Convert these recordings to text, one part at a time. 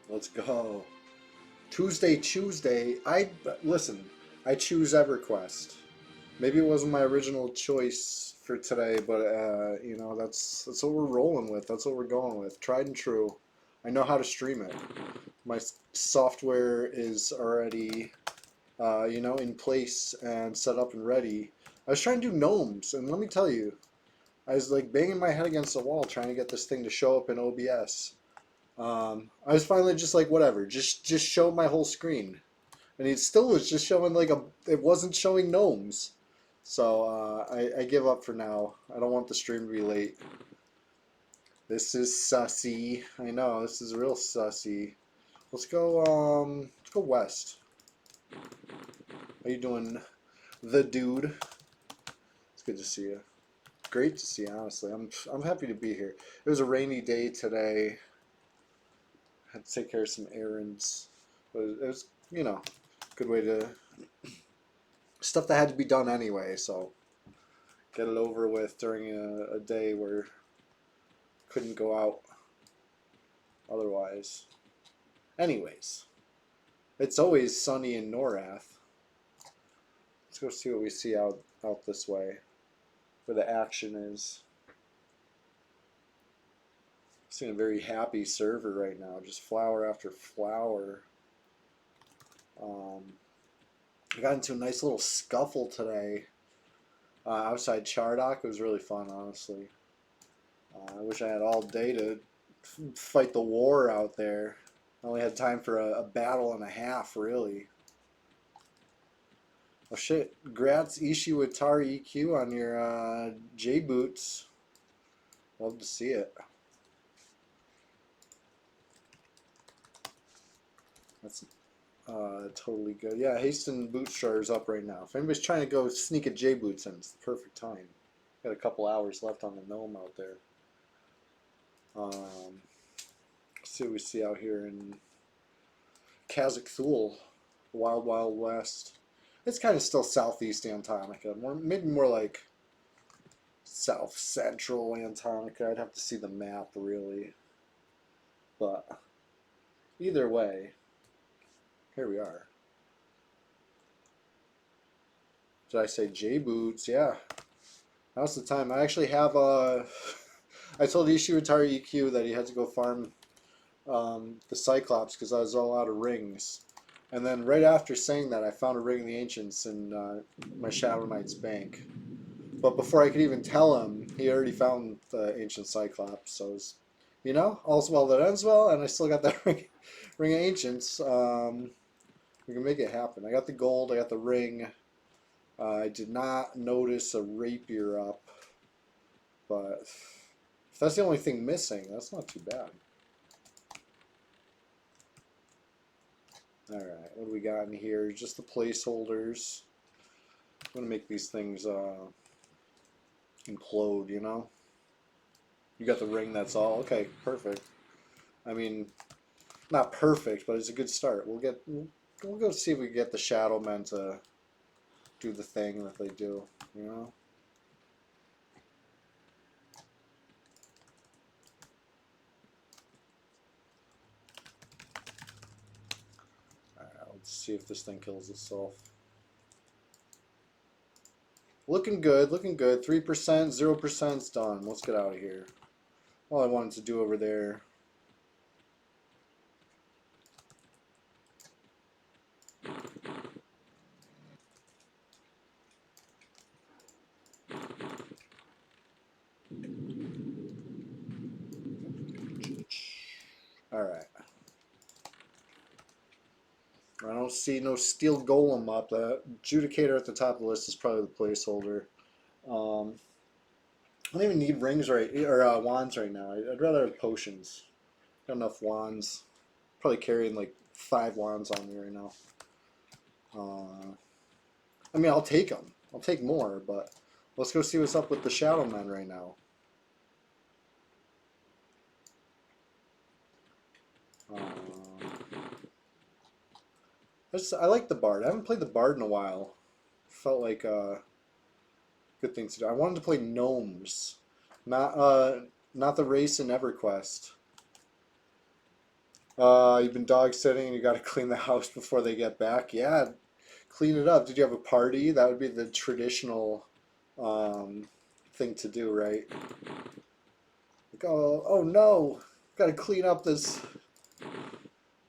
Let's go. Tuesday. Listen. I choose EverQuest. Maybe it wasn't my original choice for today, but you know that's what we're rolling with. That's what we're going with. Tried and true. I know how to stream it. My software is already you know, in place and set up and ready. I was trying to do gnomes, and let me tell you, I was like banging my head against the wall trying to get this thing to show up in OBS. I was finally just like, whatever, just show my whole screen, and it still was just showing like it wasn't showing gnomes. So I give up for now. I don't want the stream to be late. This is sussy. I know this is real sussy. Let's go west. How you doing, the dude? It's good to see you. Great to see you, honestly. I'm happy to be here. It was a rainy day today. Had to take care of some errands, but it was, you know, good way to stuff that had to be done anyway. So get it over with during a day where couldn't go out otherwise. Anyways, it's always sunny in Norath. Let's go see what we see out this way, where the action is. Seeing a very happy server right now, just flower after flower. I got into a nice little scuffle today outside Chardock. It was really fun, honestly. I wish I had all day to fight the war out there. I only had time for a battle and a half, really. Oh shit, Grats Ishiwatari EQ on your J-Boots. Love to see it. That's totally good. Yeah, Haston Bootstrar's up right now. If anybody's trying to go sneak a J-Boots in, it's the perfect time. Got a couple hours left on the gnome out there. Let's see what we see out here in Kazakh Thule, Wild Wild West. It's kind of still southeast Antarctica, maybe more like south central Antarctica. I'd have to see the map really, but either way, here we are. Did I say J Boots? Yeah, now's the time. I actually have a. I told Ishiwatari EQ that he had to go farm the Cyclops because I was all out of rings. And then right after saying that, I found a ring of the Ancients in my Shadow Knight's bank. But before I could even tell him, he already found the Ancient Cyclops. So, you know, all's well that ends well, and I still got that ring of Ancients. We can make it happen. I got the gold, I got the ring. I did not notice a rapier up, but if that's the only thing missing, that's not too bad. Alright, what do we got in here? Just the placeholders. I'm going to make these things implode, you know? You got the ring, that's all. Okay, perfect. I mean, not perfect, but it's a good start. We'll go see if we can get the Shadow Men to do the thing that they do, you know? Alright, let's see if this thing kills itself. Looking good, looking good. 3%, 0%'s done. Let's get out of here. All I wanted to do over there. Alright. I don't see no steel golem up. The adjudicator at the top of the list is probably the placeholder. I don't even need rings or wands right now. I'd rather have potions. Got enough wands. Probably carrying like 5 wands on me right now. I mean, I'll take them. I'll take more, but let's go see what's up with the Shadow Men right now. I like the Bard. I haven't played the Bard in a while. Felt like good thing to do. I wanted to play Gnomes, not the race in EverQuest. You've been dog sitting and you got to clean the house before they get back. Yeah, clean it up. Did you have a party? That would be the traditional um, thing to do, right? Like, oh no, got to clean up this,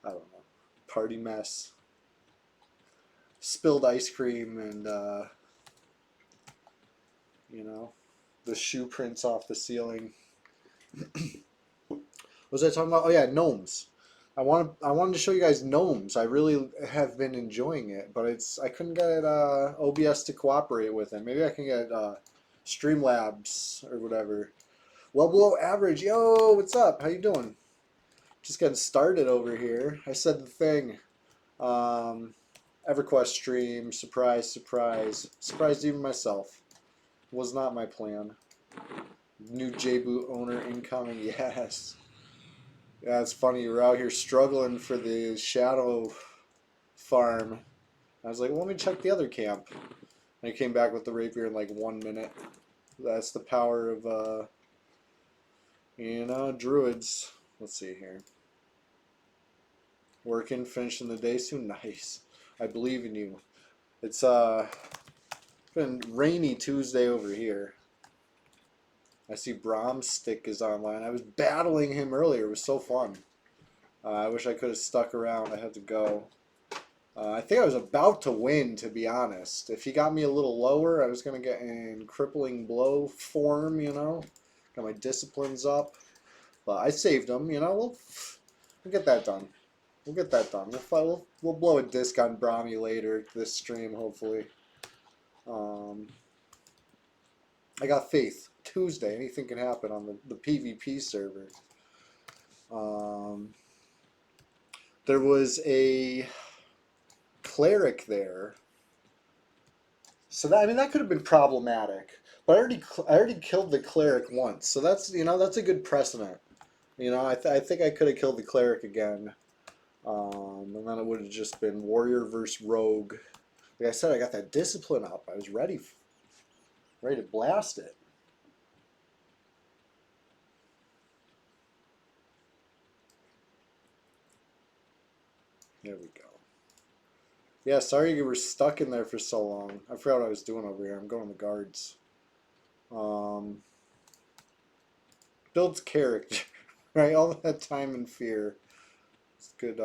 I don't know, party mess. Spilled ice cream and, you know, the shoe prints off the ceiling. What was I talking about? Oh yeah, gnomes. I wanted to show you guys gnomes. I really have been enjoying it, but I couldn't get OBS to cooperate with it. Maybe I can get Streamlabs or whatever. Well below average. Yo, what's up? How you doing? Just getting started over here. I said the thing. Um, EverQuest stream. Surprise, surprise. Surprised even myself. Was not my plan. New JBoot owner incoming. Yes. Yeah, it's funny. You were out here struggling for the shadow farm. I was like, well, let me check the other camp. And I came back with the rapier in like 1 minute. That's the power of, druids. Let's see here. Working, finishing the day soon. Nice. I believe in you. It's been rainy Tuesday over here. I see Brahm's stick is online. I was battling him earlier. It was so fun. I wish I could have stuck around. I had to go. I think I was about to win, to be honest. If he got me a little lower, I was going to get in crippling blow form, Got my disciplines up. But I saved him, We'll get that done. We'll get that done. We'll blow a disc on Brahmi later this stream, hopefully. I got faith. Tuesday, anything can happen on the PvP server. There was a cleric there, so that could have been problematic. But I already killed the cleric once, so that's a good precedent. I think I could have killed the cleric again, and then it would have just been warrior versus rogue. Like I said, I got that discipline up. I was ready to blast it. There we go. Yeah, sorry you were stuck in there for so long. I forgot what I was doing over here. I'm going to the guards. Builds character, right? All that time and fear. It's good,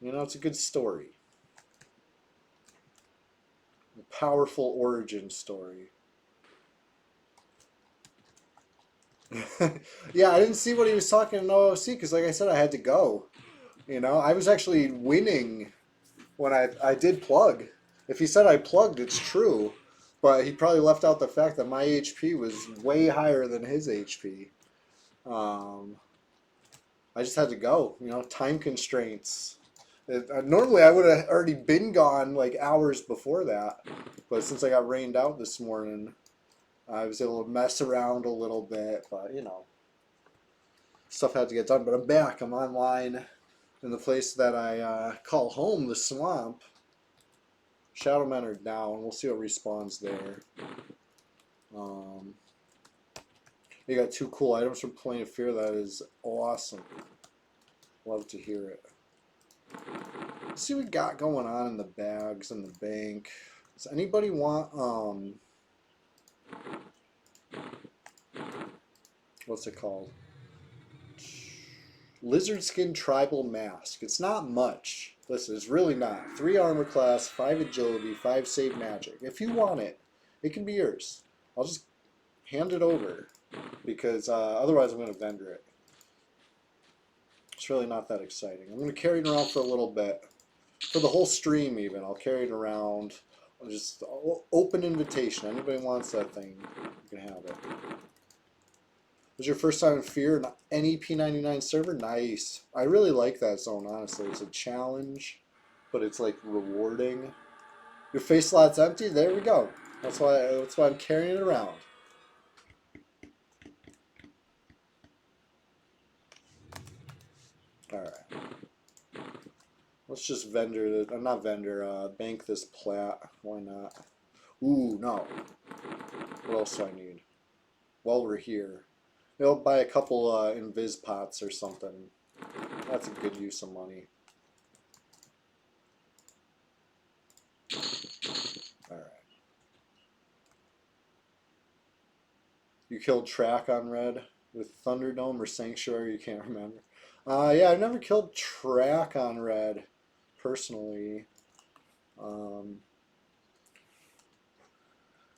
it's a good story. A powerful origin story. Yeah, I didn't see what he was talking in OOC because, like I said, I had to go. I was actually winning when I did plug. If he said I plugged, it's true. But he probably left out the fact that my HP was way higher than his HP. I just had to go. Time constraints. Normally, I would have already been gone like hours before that. But since I got rained out this morning, I was able to mess around a little bit. But, stuff had to get done. But I'm back. I'm online in the place that I call home, the swamp. Shadow Men are down. We'll see what respawns there. You got 2 cool items from Plane of Fear. That is awesome. Love to hear it. Let's see what we got going on in the bags and the bank. Does anybody want what's it called? Lizard Skin Tribal Mask. It's not much. Listen, it's really not. 3 armor class, 5 agility, 5 save magic. If you want it, it can be yours. I'll just hand it over because otherwise I'm going to vendor it. It's really not that exciting. I'm going to carry it around for a little bit. For the whole stream even. I'll carry it around. I'll just open invitation. Anybody wants that thing, you can have it. Was your first time in Fear in any P99 server? Nice. I really like that zone, honestly. It's a challenge, but it's like rewarding. Your face slot's empty? There we go. That's why I'm carrying it around. Alright. Let's just bank this plat. Why not? Ooh, no. What else do I need? While we're here. I'll buy a couple invis pots or something. That's a good use of money. Alright. You killed Track on red with Thunderdome or Sanctuary? You can't remember. Yeah, I've never killed Track on red, personally. The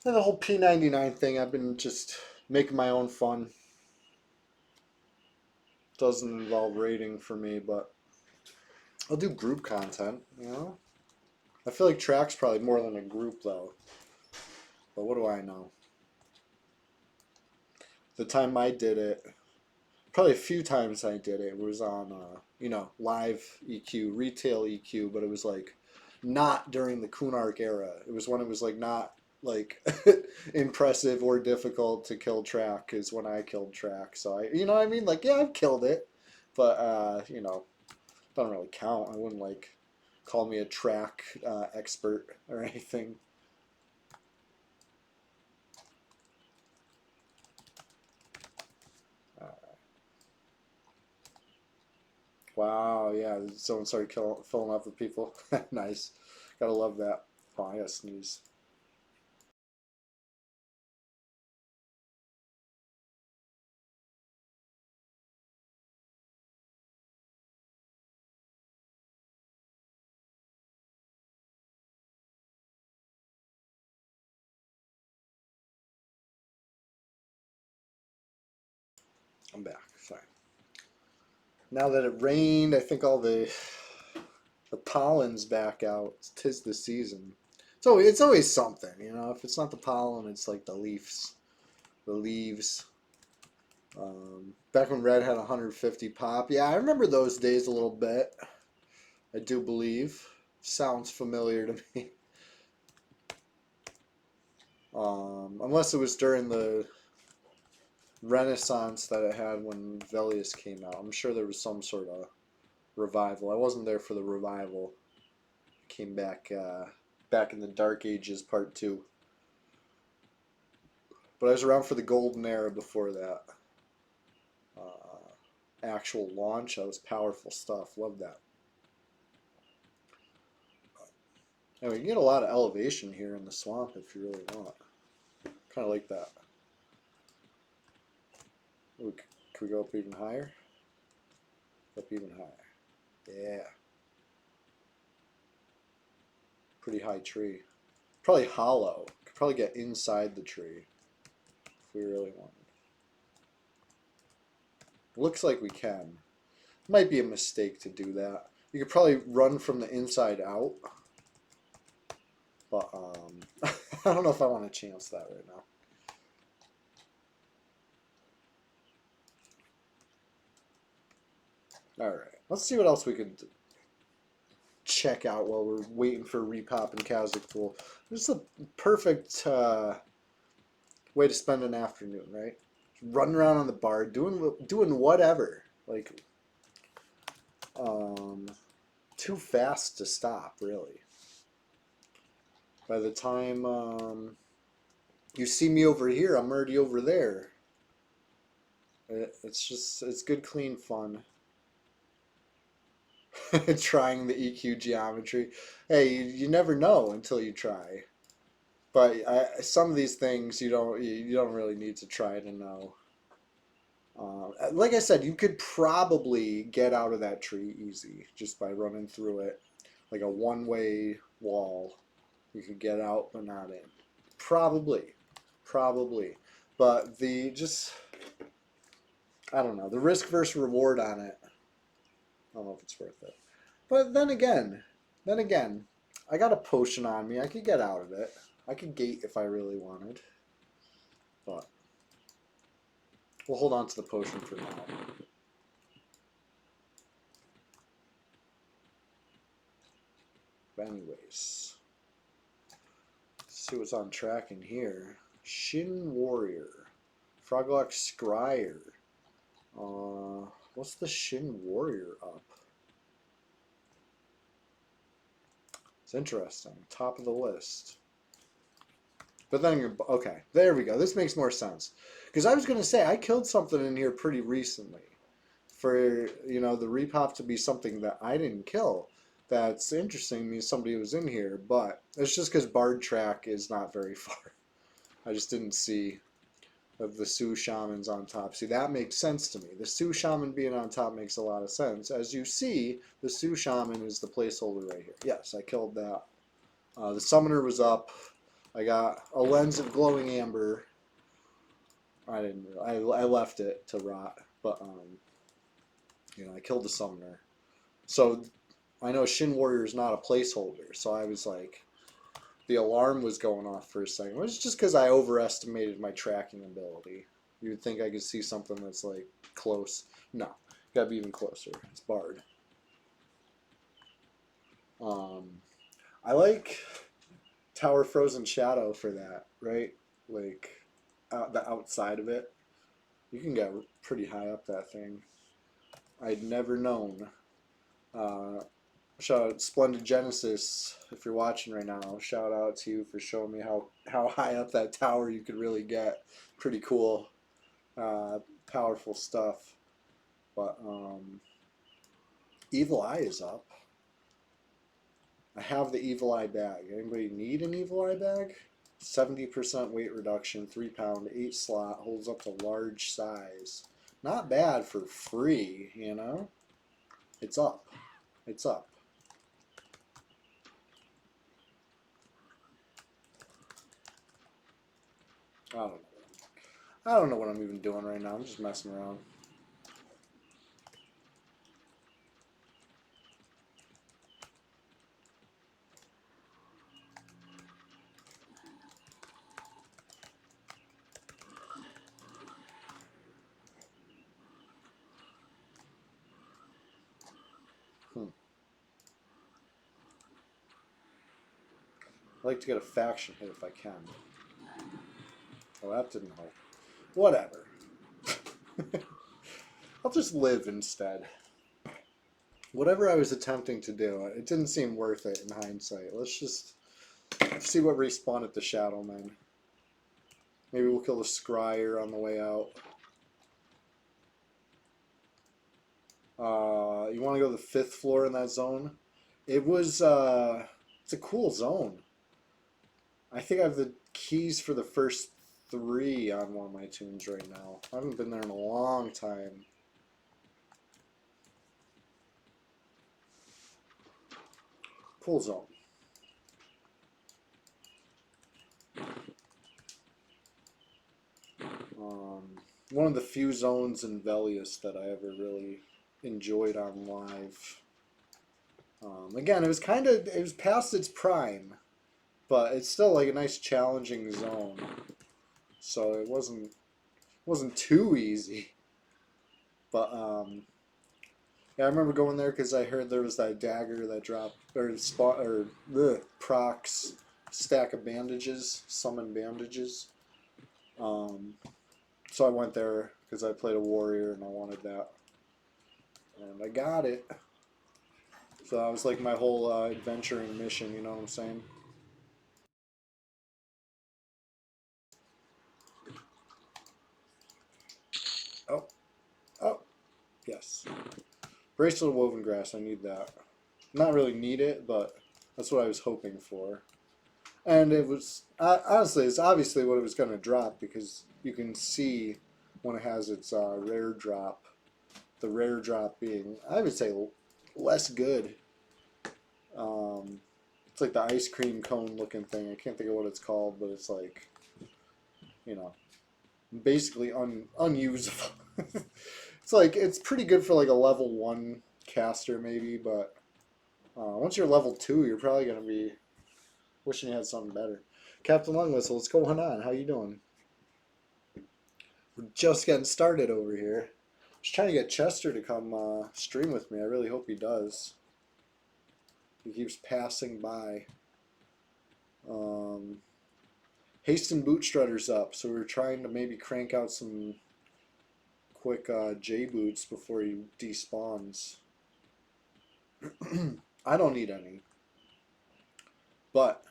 whole P99 thing, I've been just making my own fun. Doesn't involve raiding for me, but I'll do group content, you know? I feel like Track's probably more than a group, though. But what do I know? The time I did it, probably a few times I did it, was on, you know, live EQ, retail EQ, but it was like not during the Kunark era. It was when it was like not like impressive or difficult to kill Track is when I killed Track. So I, you know what I mean? Like, yeah, I've killed it, but you know, doesn't really count. I wouldn't like call me a Track expert or anything. Wow, yeah, someone started filling up with people. Nice. Gotta love that. Oh, I gotta sneeze. I'm back. Sorry. Now that it rained, I think all the pollen's back out. Tis the season. So it's always something, you know. If it's not the pollen, it's like the leaves. The leaves. Back when Red had 150 pop. Yeah, I remember those days a little bit. I do believe. Sounds familiar to me. Unless it was during the renaissance that it had when Velius came out. I'm sure there was some sort of revival. I wasn't there for the revival. Came back back in the Dark Ages Part 2. But I was around for the golden era before that. Actual launch, that was powerful stuff. Love that. And we can get a lot of elevation here in the swamp if you really want. Kind of like that. Ooh, can we go up even higher? Up even higher. Yeah. Pretty high tree. Probably hollow. Could probably get inside the tree if we really wanted. Looks like we can. Might be a mistake to do that. You could probably run from the inside out. But I don't know if I want to chance that right now. Alright, let's see what else we could check out while we're waiting for Repop and Kazakh Pool. This is a perfect way to spend an afternoon, right? Running around on the bar, doing whatever. Like, too fast to stop, really. By the time you see me over here, I'm already over there. It's good, clean fun. Trying the EQ geometry. Hey, you never know until you try. But some of these things you don't really need to try to know. Like I said, you could probably get out of that tree easy just by running through it, like a one-way wall. You could get out but not in. Probably. But I don't know, the risk versus reward on it. I don't know if it's worth it. But then again, I got a potion on me. I could get out of it. I could gate if I really wanted. But we'll hold on to the potion for now. But anyways, let's see what's on track in here. Shin Warrior. Froglock Scryer. What's the Shin Warrior up? It's interesting. Top of the list. But then you're okay. There we go. This makes more sense. Because I was gonna say I killed something in here pretty recently. For the repop to be something that I didn't kill, that's interesting. Means somebody was in here, but it's just because Bard Track is not very far. I just didn't see of the Sioux Shamans on top. See, that makes sense to me. The Sioux Shaman being on top makes a lot of sense. As you see, the Sioux Shaman is the placeholder right here. Yes, I killed that. The Summoner was up. I got a lens of glowing amber. I didn't. I left it to rot, but I killed the Summoner. So I know Shin Warrior is not a placeholder. So I was like, the alarm was going off for a second. It was just because I overestimated my tracking ability. You would think I could see something that's like close. No, gotta be even closer. It's Bard. I like Tower Frozen Shadow for that, right? Like the outside of it. You can get pretty high up that thing. I'd never known. Uh, Shout out Splendid Genesis, if you're watching right now. Shout out to you for showing me how high up that tower you could really get. Pretty cool, powerful stuff. But Evil Eye is up. I have the Evil Eye bag. Anybody need an Evil Eye bag? 70% weight reduction, 3 pound, 8 slot, holds up to large size. Not bad for free, It's up. It's up. I don't know. I don't know what I'm even doing right now. I'm just messing around. I like to get a faction hit if I can. Oh, that didn't help. Whatever. I'll just live instead. Whatever I was attempting to do, it didn't seem worth it in hindsight. Let's just see what respawn at the Shadow Men. Maybe we'll kill the Scryer on the way out. You want to go to the 5th floor in that zone? It was, it's a cool zone. I think I have the keys for the first 3 on one of my tunes right now. I haven't been there in a long time. Cool zone. One of the few zones in Velius that I ever really enjoyed on live. Again, it was past its prime, but it's still like a nice challenging zone. So it wasn't too easy. But yeah, I remember going there because I heard there was that dagger that dropped procs stack of bandages, summon bandages. So I went there because I played a warrior and I wanted that, and I got it. So that was like my whole adventuring mission. You know what I'm saying? Oh, oh, yes. Bracelet of Woven Grass. I need that. Not really need it, but that's what I was hoping for. And it was, honestly, it's obviously what it was going to drop because you can see when it has its rare drop, the rare drop being, I would say, less good. It's like the ice cream cone looking thing. I can't think of what it's called, but it's like, basically unusable. It's like, it's pretty good for like a level 1 caster maybe, but once you're level 2, you're probably going to be wishing you had something better. Captain Long Whistle, what's going on? How you doing? We're just getting started over here. Just trying to get Chester to come stream with me. I really hope he does. He keeps passing by. Hasten Bootstrutter's up, so we're trying to maybe crank out some quick J boots before he despawns. I don't need any, but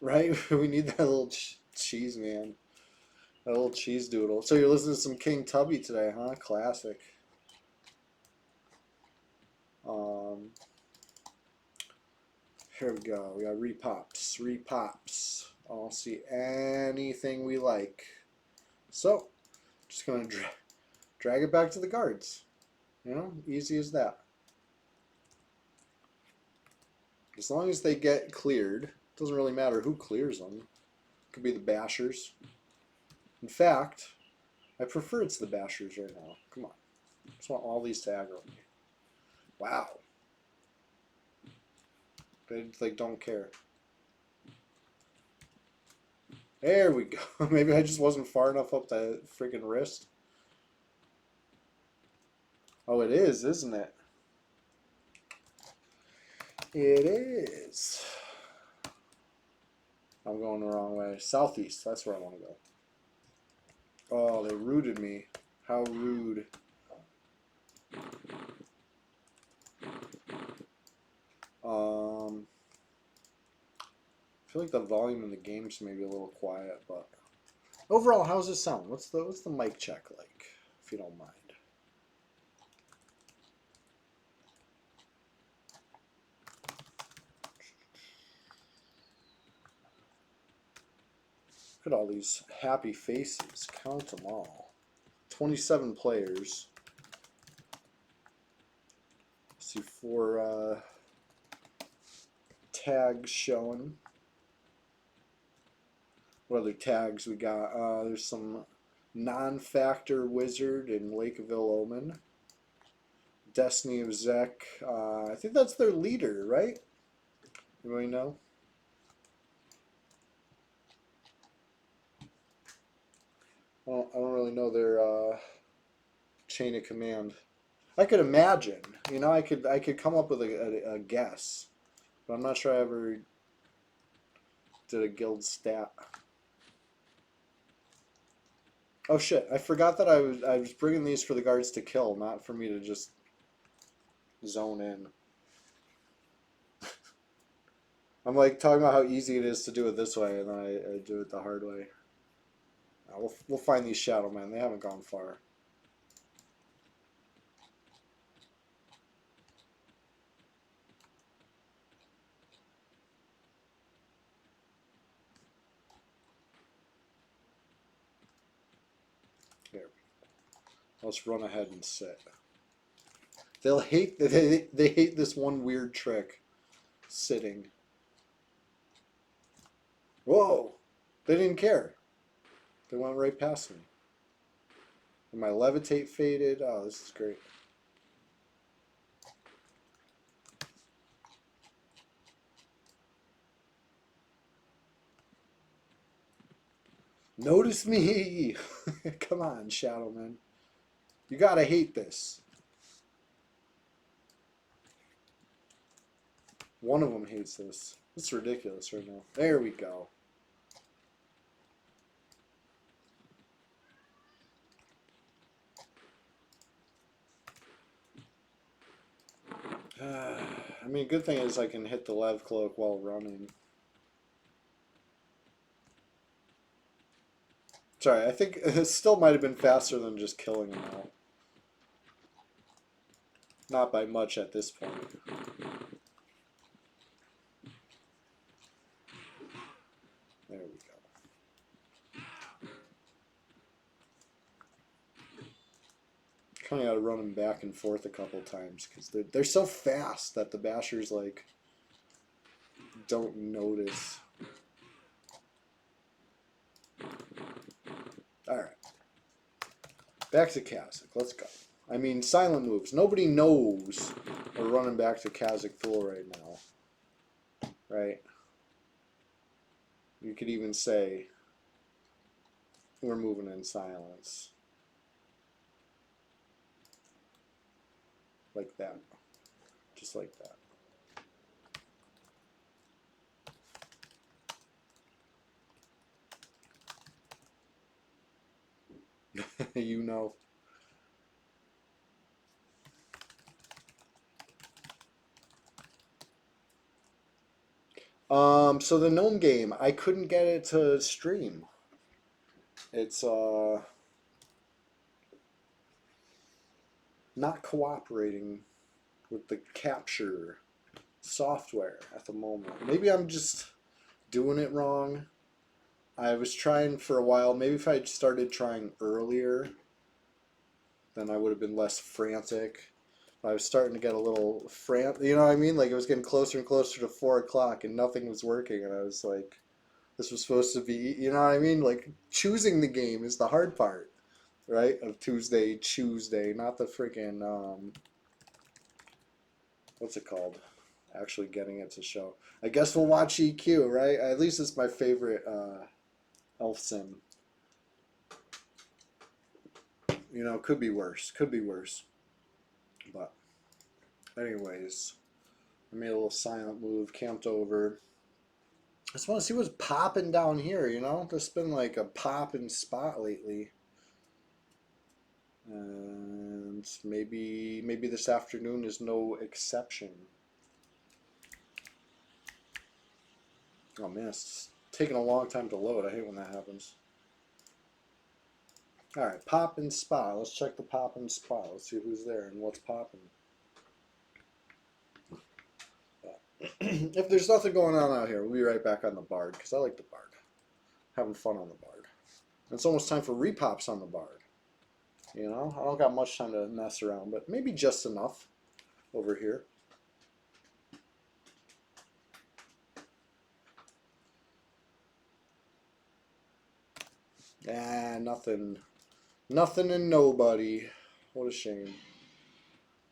Right? We need that little cheese man. That little cheese doodle. So you're listening to some King Tubby today, huh? Classic. Here we go. We got repops. Repops. I don't see anything we like. So, just going to drag it back to the guards. You know, easy as that. As long as they get cleared, it doesn't really matter who clears them. It could be the bashers. In fact, I prefer it's the bashers right now. Come on. I just want all these to aggro me. Wow. They like don't care. There we go. Maybe I just wasn't far enough up the freaking wrist. Oh, it is, isn't it? It is. I'm going the wrong way. Southeast. That's where I want to go. Oh, they rooted me. How rude. I feel like the volume in the game's maybe a little quiet, but overall, how's this sound? What's the mic check like, if you don't mind? Look at all these happy faces. Count them all. 27 players. See 4 tags showing. What other tags we got? There's some non-factor wizard in Lakeville Omen. Destiny of Zek. I think that's their leader, right? Anybody know? Well, I don't really know their chain of command. I could imagine, you know, I could come up with a guess, but I'm not sure I ever did a guild stat. Oh shit! I forgot that I was bringing these for the guards to kill, not for me to just zone in. I'm like talking about how easy it is to do it this way, and then I do it the hard way. We'll find these shadow men. They haven't gone far. There. Let's run ahead and sit. They'll hate they hate this one weird trick, sitting. Whoa! They didn't care. They went right past me. And my levitate faded. Oh, this is great. Notice me! Come on, Shadowman. You gotta hate this. One of them hates this. It's ridiculous right now. There we go. I mean, good thing is I can hit the Lev Cloak while running. Sorry, I think it still might have been faster than just killing him out. Not by much at this point. There we go. Kind of got to run him back and forth a couple times because they're so fast that the bashers like don't notice. All right, back to Kazakh. Let's go. I mean, silent moves. Nobody knows we're running back to Kazakh Thule right now, right? You could even say we're moving in silence. Like that. Just like that. You know. So the gnome game, I couldn't get it to stream. It's not cooperating with the capture software at the moment. Maybe I'm just doing it wrong. I was trying for a while. Maybe if I had started trying earlier, then I would have been less frantic. I was starting to get a little you know what I mean? Like it was getting closer and closer to 4 o'clock and nothing was working, and I was like, this was supposed to be, you know what I mean? Like choosing the game is the hard part, right? Of CHEWSDAY, not the freaking what's it called? Actually getting it to show. I guess we'll watch EQ, right? At least it's my favorite ELF SIM. You know, could be worse. Could be worse. But anyways, I made a little silent move, camped over. I just want to see what's popping down here, you know? There's been like a popping spot lately. And maybe this afternoon is no exception. Oh man, it's taking a long time to load. I hate when that happens. Alright, popping spot. Let's check the popping spot. Let's see who's there and what's popping. If there's nothing going on out here, we'll be right back on the Bard, because I like the Bard. Having fun on the Bard. It's almost time for repops on the Bard. You know, I don't got much time to mess around, but maybe just enough over here. Ah, nothing. Nothing and nobody. What a shame.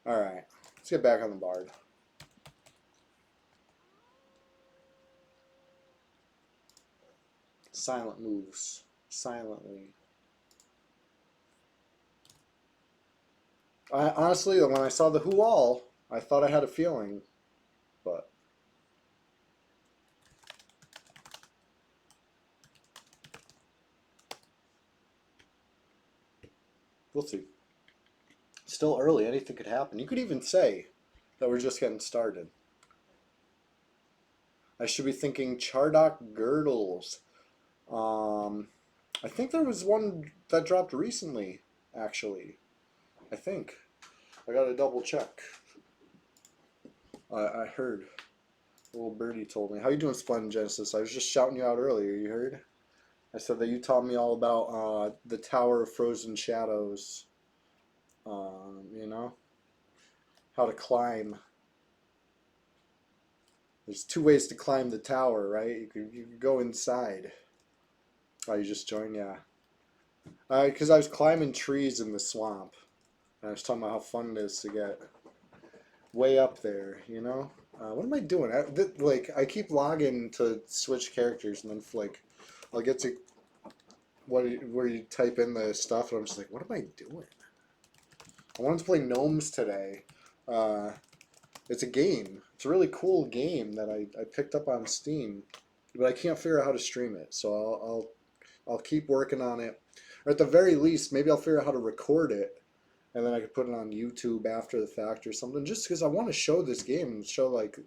Alright, let's get back on the Bard. Silent moves. Silently. Honestly, when I saw the Who All, I thought I had a feeling, but we'll see. Still early, anything could happen. You could even say that we're just getting started. I should be thinking Chardock Girdles. I think there was one that dropped recently, actually. I think. I gotta double check. I heard. A little birdie told me. How you doing, Splendid Genesis? I was just shouting you out earlier, you heard? I said that you taught me all about the Tower of Frozen Shadows. You know? How to climb. There's 2 ways to climb the tower, right? You could go inside. Oh, you just joined? Yeah. Because I was climbing trees in the swamp. And I was talking about how fun it is to get way up there, you know? What am I doing? I keep logging to switch characters, and then like I'll get to where you type in the stuff, and I'm just like, what am I doing? I wanted to play Gnomes today. It's a game. It's a really cool game that I picked up on Steam, but I can't figure out how to stream it. So I'll keep working on it, or at the very least, maybe I'll figure out how to record it, and then I could put it on YouTube after the fact or something. Just because I want to show this game, show like,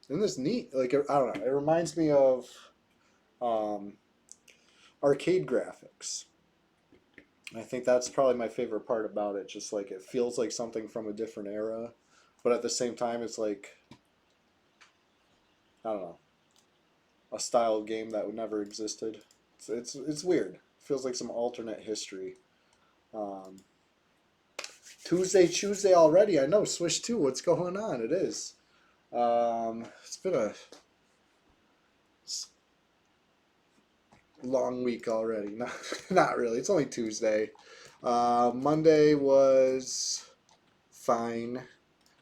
isn't this neat? Like I don't know. It reminds me of arcade graphics. I think that's probably my favorite part about it. Just like it feels like something from a different era, but at the same time, it's like, I don't know, a style of game that would never existed. It's weird. It feels like some alternate history. Um, CHEWSDAY already. I know. Swish 2. What's going on? It is. It's been a long week already. Not really. It's only Tuesday. Monday was fine,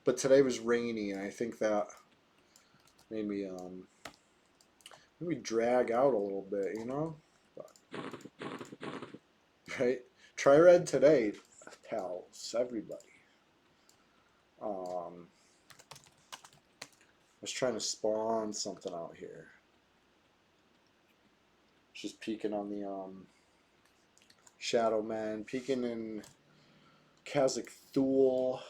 but today was rainy, and I think that made me maybe drag out a little bit, you know? But, right? Try red today, pals, everybody. I was trying to spawn something out here. Just peeking on the Shadow Man, peeking in Kazakh Thule.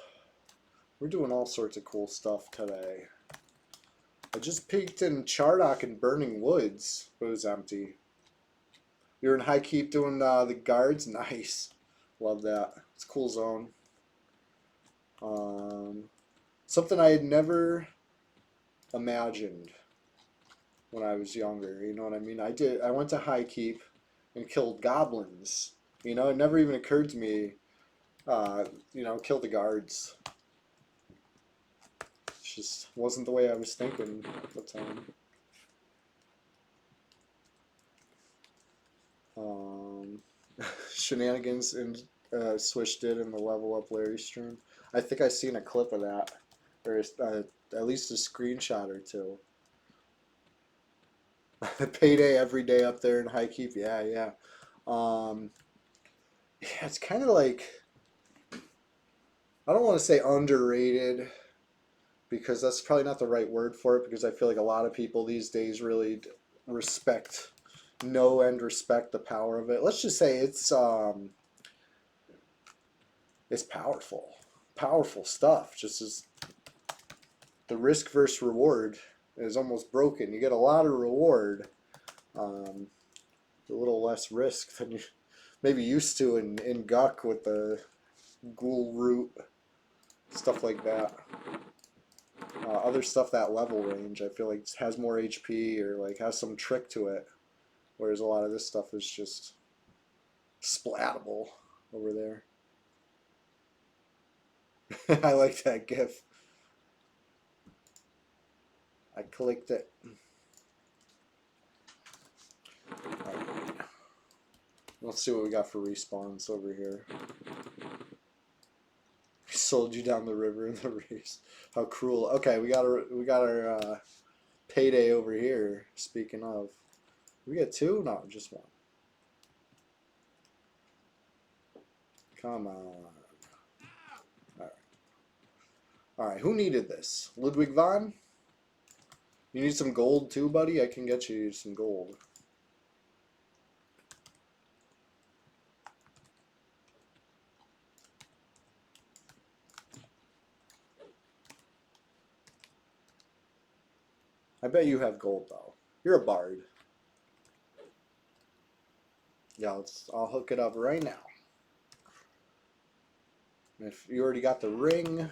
We're doing all sorts of cool stuff today. I just peeked in Chardock and Burning Woods, but it was empty. You're in high keep doing the guards? Nice. Love that. It's a cool zone. Something I had never imagined when I was younger. You know what I mean? I went to high keep and killed goblins. You know, it never even occurred to me, you know, kill the guards. It just wasn't the way I was thinking at the time. Shenanigans and Swish did in the Level Up Larry stream. I think I seen a clip of that, or at least a screenshot or two. Payday every day up there in high keep. Yeah, yeah. Yeah, it's kind of like, I don't want to say underrated because that's probably not the right word for it, because I feel like a lot of people these days really know and respect the power of it. Let's just say it's powerful stuff. Just as the risk versus reward is almost broken. You get a lot of reward, a little less risk than you maybe used to in Guck with the ghoul root, stuff like that. Other stuff that level range, I feel like has more HP or like has some trick to it, whereas a lot of this stuff is just splatable over there. I like that GIF. I clicked it. Alright. Let's see what we got for respawns over here. Sold you down the river in the race. How cruel. Okay, we got our payday over here. Speaking of, we get two? No, just one. Come on. Alright. Alright, who needed this? Ludwig von? You need some gold too, buddy? I can get you some gold. I bet you have gold though. You're a bard. Yeah, I'll hook it up right now. And if you already got the ring,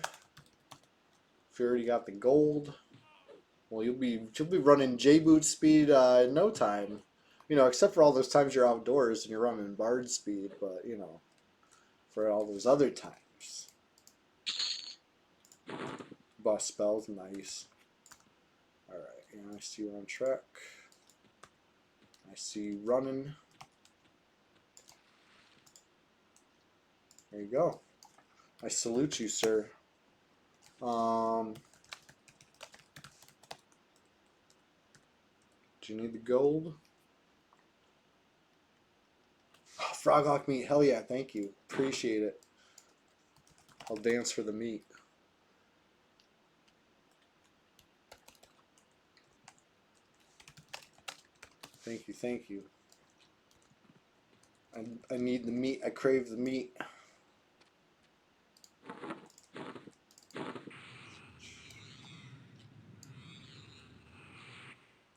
if you already got the gold, well, you'll be running J-boot speed in no time. You know, except for all those times you're outdoors and you're running bard speed, but you know, for all those other times. Boss spells, nice. Alright, yeah, I see you on track. I see you running. There you go. I salute you, sir. Do you need the gold? Oh, frog hawk meat, hell yeah, thank you. Appreciate it. I'll dance for the meat. Thank you, thank you. I need the meat, I crave the meat.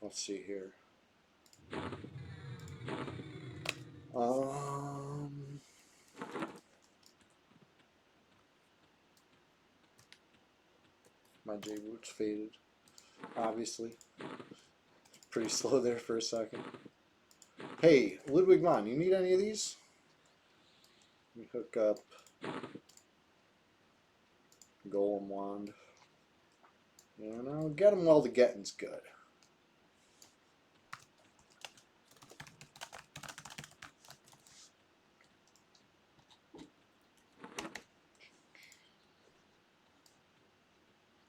Let's see here. My J-boots faded, obviously. Pretty slow there for a second. Hey, Ludwig von, you need any of these? Let me hook up Golem Wand. You know, get them while the getting's good.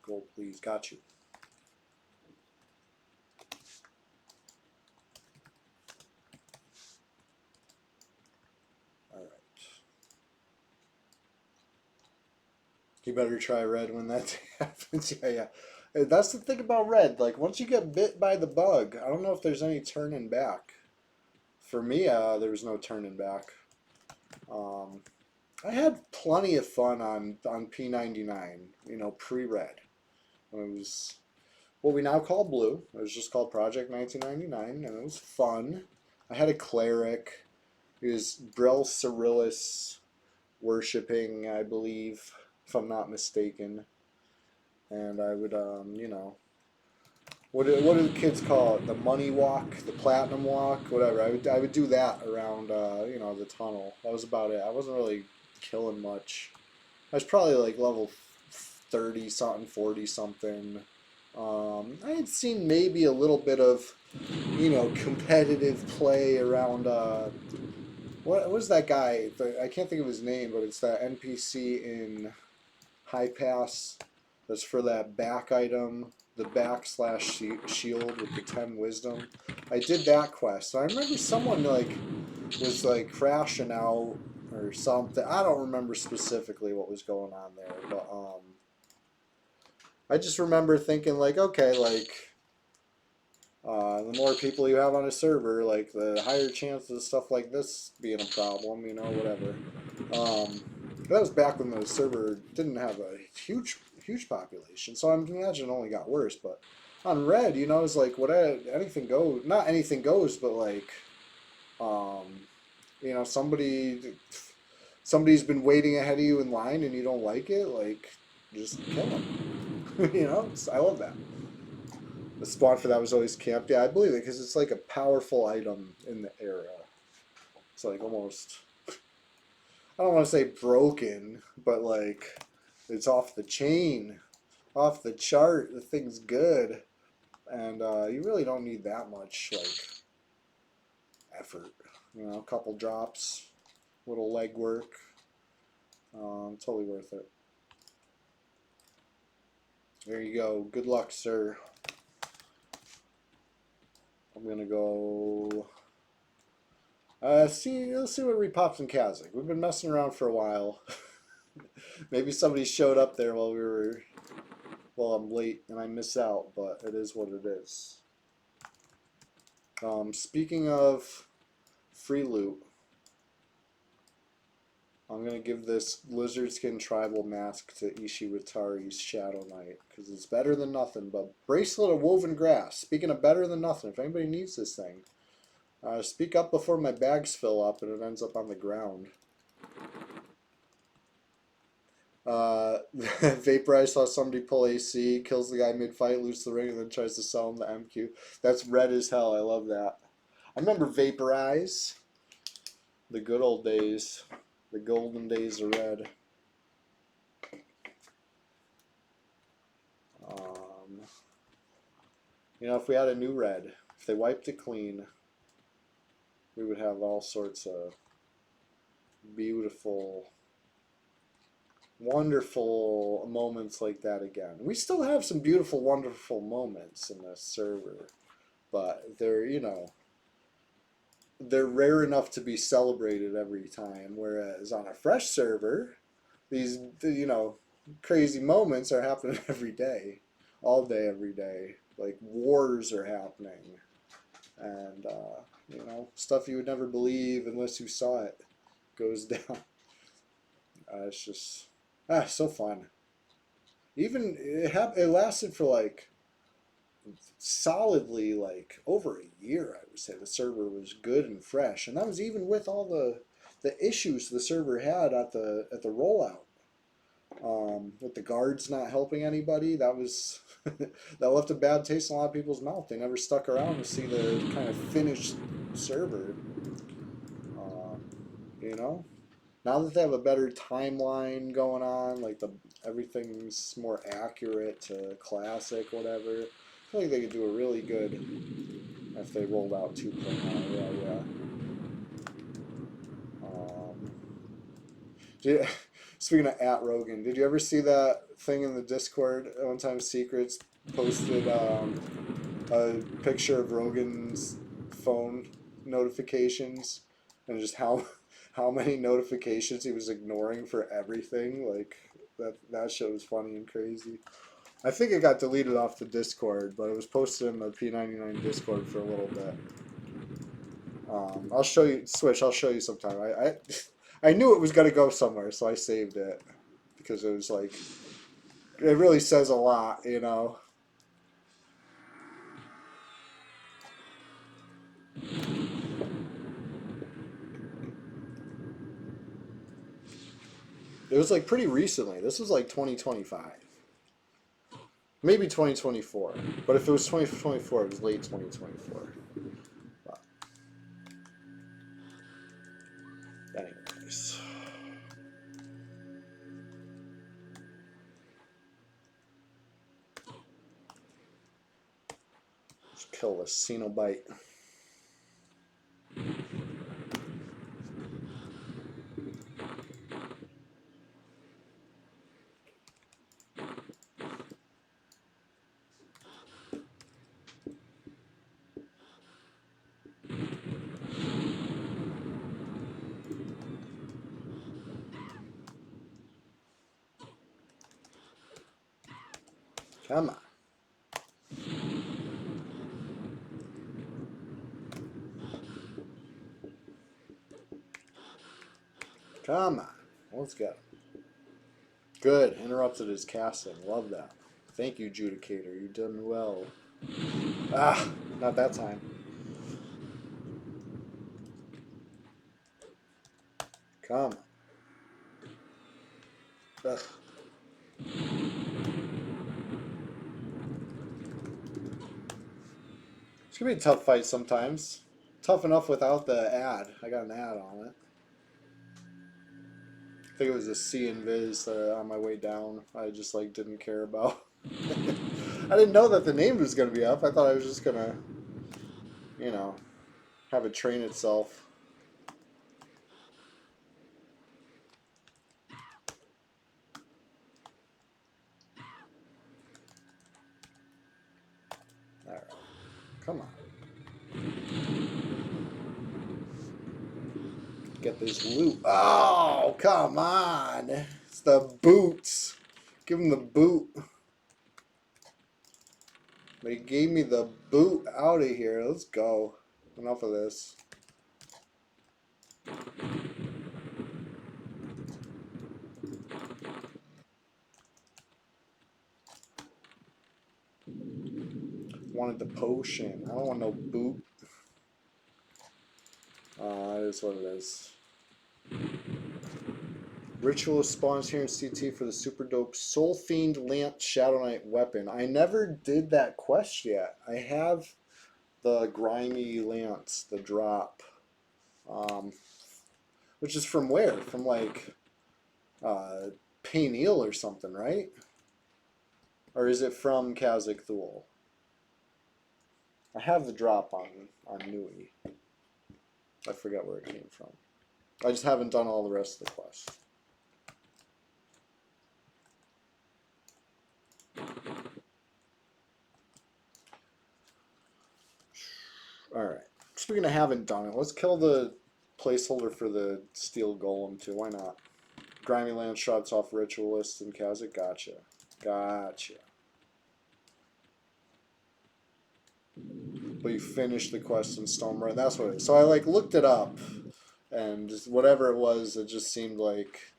Gold, please. Got you. Alright. You better try red when that happens. Yeah, yeah. That's the thing about red. Like, once you get bit by the bug, I don't know if there's any turning back. For me, there was no turning back. I had plenty of fun on P99, you know, pre-red. When it was what we now call Blue. It was just called Project 1999, and it was fun. I had a cleric. He was Brel Cyrillus worshipping, I believe, if I'm not mistaken. And I would, you know, what do the kids call it? The money walk, the platinum walk, whatever. I would do that around, you know, the tunnel. That was about it. I wasn't really killing much. I was probably like level 30 something, 40 something. I had seen maybe a little bit of, you know, competitive play around. What was that guy? I can't think of his name, but it's that NPC in High Pass that's for that back item, the shield with the 10 wisdom. I did that quest. I remember someone like was like crashing out or something. I don't remember specifically what was going on there, but I just remember thinking like, okay, like the more people you have on a server, like the higher chances of stuff like this being a problem, you know, whatever. That was back when the server didn't have a huge population, so I imagine it only got worse. But on Red, you know, it's like what anything goes. Not anything goes, but like, um, you know, somebody's been waiting ahead of you in line, and you don't like it, like just kill them. You know, I love that. The spawn for that was always camp. Yeah, I believe it because it's like a powerful item in the era. It's like almost, I don't want to say broken, but like it's off the chain, off the chart. The thing's good, and you really don't need that much like effort. You know, a couple drops, little legwork, totally worth it. There you go. Good luck, sir. I'm gonna go. Let's see what repops in Kazakh. We've been messing around for a while. Maybe somebody showed up there while I'm late and I miss out, but it is what it is. Speaking of free loot, I'm gonna give this lizard skin tribal mask to Ishiwatari's Shadow Knight because it's better than nothing. But bracelet of woven grass. Speaking of better than nothing, if anybody needs this thing, speak up before my bags fill up and it ends up on the ground. Vaporize saw somebody pull AC, kills the guy mid-fight, loses the ring, and then tries to sell him the MQ. That's red as hell. I love that. I remember Vaporize. The good old days. The golden days of red. You know, if we had a new red, if they wiped it clean, we would have all sorts of beautiful, wonderful moments like that again. We still have some beautiful, wonderful moments in this server, but they're, you know, they're rare enough to be celebrated every time, whereas on a fresh server, these, you know, crazy moments are happening every day, all day, every day. Like wars are happening, and you know, stuff you would never believe unless you saw it goes down. It's just so fun. Even it lasted for like solidly like over a year. I would say the server was good and fresh, and that was even with all the issues the server had at the rollout. With the guards not helping anybody, that was that left a bad taste in a lot of people's mouth. They never stuck around to see the kind of finished server. You know, now that they have a better timeline going on, like everything,'s more accurate to classic, whatever. I feel like they could do a really good if they rolled out 2.0. Yeah. Speaking of @Rogan, did you ever see that thing in the Discord? One time Secrets posted a picture of Rogan's phone notifications and just how many notifications he was ignoring for everything. Like that shit was funny and crazy. I think it got deleted off the Discord, but it was posted in the P99 Discord for a little bit. I'll show you, Switch, I'll show you sometime. I knew it was going to go somewhere, so I saved it. Because it was like, it really says a lot, you know. It was like pretty recently. This was like 2025. Maybe 2024. But if it was 2024, it was late 2024. But anyways. Let's kill this Cenobite. Come on. Come on. Let's go. Good. Interrupted his casting. Love that. Thank you, Judicator. You done well. Ah, not that time. Come on. Ugh. It's gonna be a tough fight sometimes. Tough enough without the ad. I got an ad on it. I think it was a C and Viz on my way down. I just like didn't care about. I didn't know that the name was gonna be up. I thought I was just gonna, you know, have it train itself. All right, come on. Get this loot. Oh, come on. It's the boots. Give him the boot. They gave me the boot out of here. Let's go. Enough of this. Wanted the potion. I don't want no boot. That is what it is. Ritualist spawns here in CT for the super dope Soul Fiend Lance Shadow Knight weapon. I never did that quest yet. I have the grimy lance, the drop. Which is from where? From like Payneal or something, right? Or is it from Khazak Thul? I have the drop on Nui. I forget where it came from. I just haven't done all the rest of the quests. Alright. Speaking of haven't done it, let's kill the placeholder for the steel golem too. Why not? Grimy Land shots off Ritualist and Khazak. Gotcha. Gotcha. But you finished the quest in Stormrun. That's what it is. So I like looked it up, and just whatever it was, it just seemed like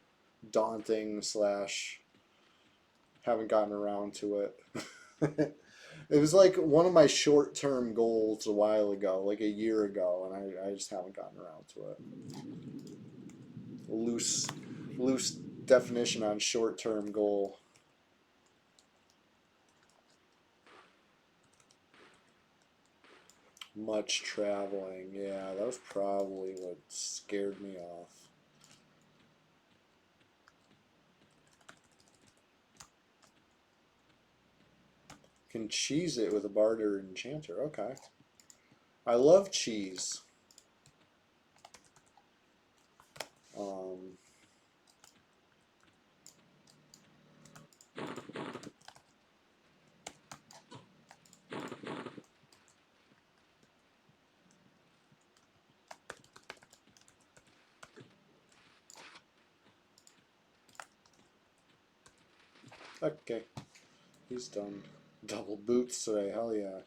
daunting slash haven't gotten around to it. It was like one of my short-term goals a while ago, like a year ago, and I just haven't gotten around to it. Loose definition on short-term goal. Much traveling, yeah, that was probably what scared me off. Can cheese it with a barter enchanter, okay. I love cheese. Okay, he's done. Double boots today, hell yeah.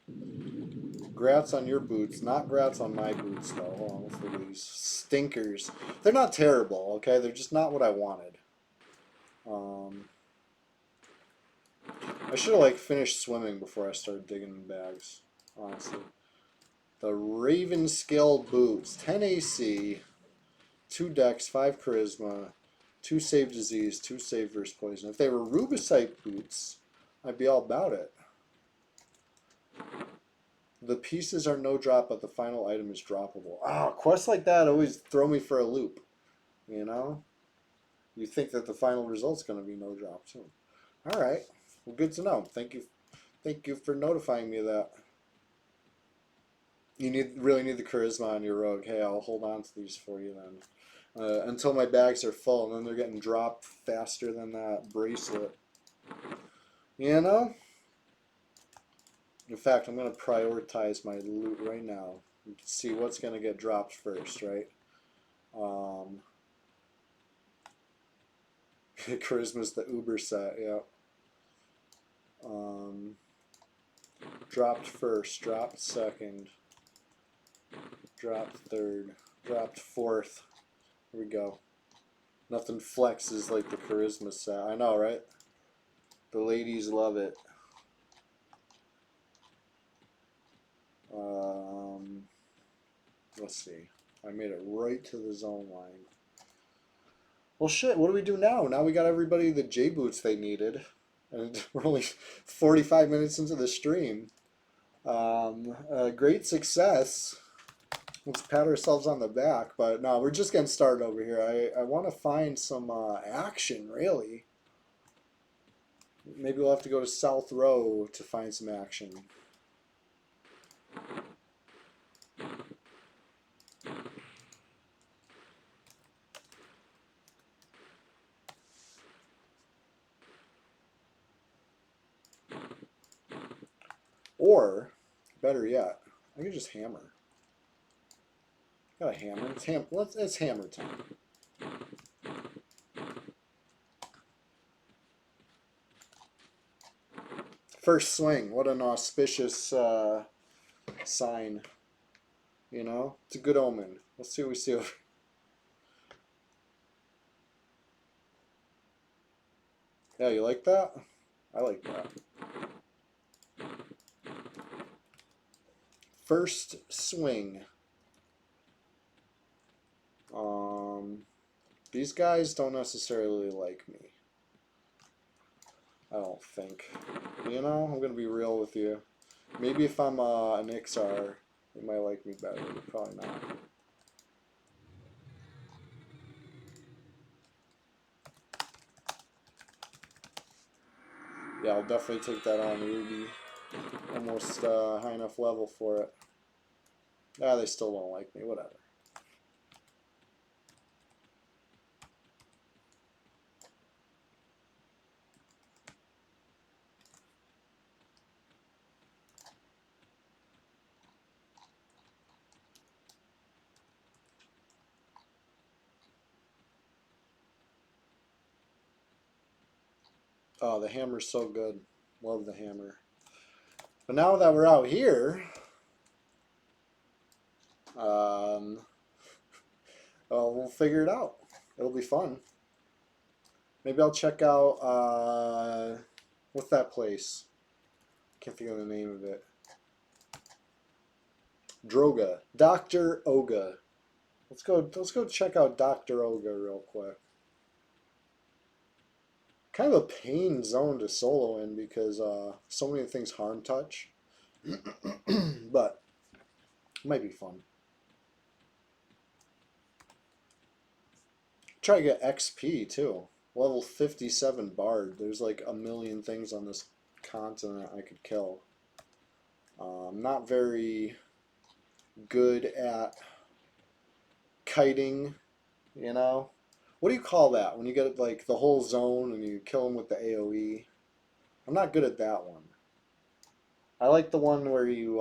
Grats on your boots, not grats on my boots though. Hold on, let's look at these stinkers. They're not terrible, okay? They're just not what I wanted. I should have like finished swimming before I started digging in bags, honestly. The Raven Scale boots, 10 AC, 2 dex, 5 charisma, 2 save disease, 2 save versus poison. If they were rubicite boots, I'd be all about it. The pieces are no drop, but the final item is droppable. Ah, quests like that always throw me for a loop. You know? You think that the final result's going to be no drop too. All right. Well, good to know. Thank you for notifying me of that. You really need the charisma on your rogue. Hey, I'll hold on to these for you then. Until my bags are full, and then they're getting dropped faster than that bracelet. You know? In fact, I'm going to prioritize my loot right now. You can see what's going to get dropped first, right? Charisma's the Uber set, yeah. Dropped first, dropped second, dropped third, dropped fourth. Here we go. Nothing flexes like the charisma set. I know, right? The ladies love it. Let's see. I made it right to the zone line. Well, shit, what do we do now? Now we got everybody the J-boots they needed. And we're only 45 minutes into the stream. Great success. Let's pat ourselves on the back. But no, we're just getting started over here. I want to find some action, really. Maybe we'll have to go to South Row to find some action. Or, better yet, I could just hammer. Got a hammer. It's hammer time. First swing. What an auspicious sign. You know? It's a good omen. Let's see what we see over. Yeah, you like that? I like that. First swing. These guys don't necessarily like me. I don't think. You know, I'm gonna be real with you. Maybe if I'm an XR, they might like me better, but probably not. Yeah, I'll definitely take that on Ruby. Almost high enough level for it. Ah, they still don't like me, whatever. Oh, the hammer's so good. Love the hammer. But now that we're out here, well, we'll figure it out. It'll be fun. Maybe I'll check out, what's that place? Can't think of the name of it. Droga. Dr. Oga. Let's go check out Dr. Oga real quick. Kind of a pain zone to solo in because so many things harm touch. But it might be fun. Try to get XP too. Level 57 Bard. There's like a million things on this continent I could kill. I'm not very good at kiting, you know? What do you call that? When you get like the whole zone and you kill them with the AoE? I'm not good at that one. I like the one where you,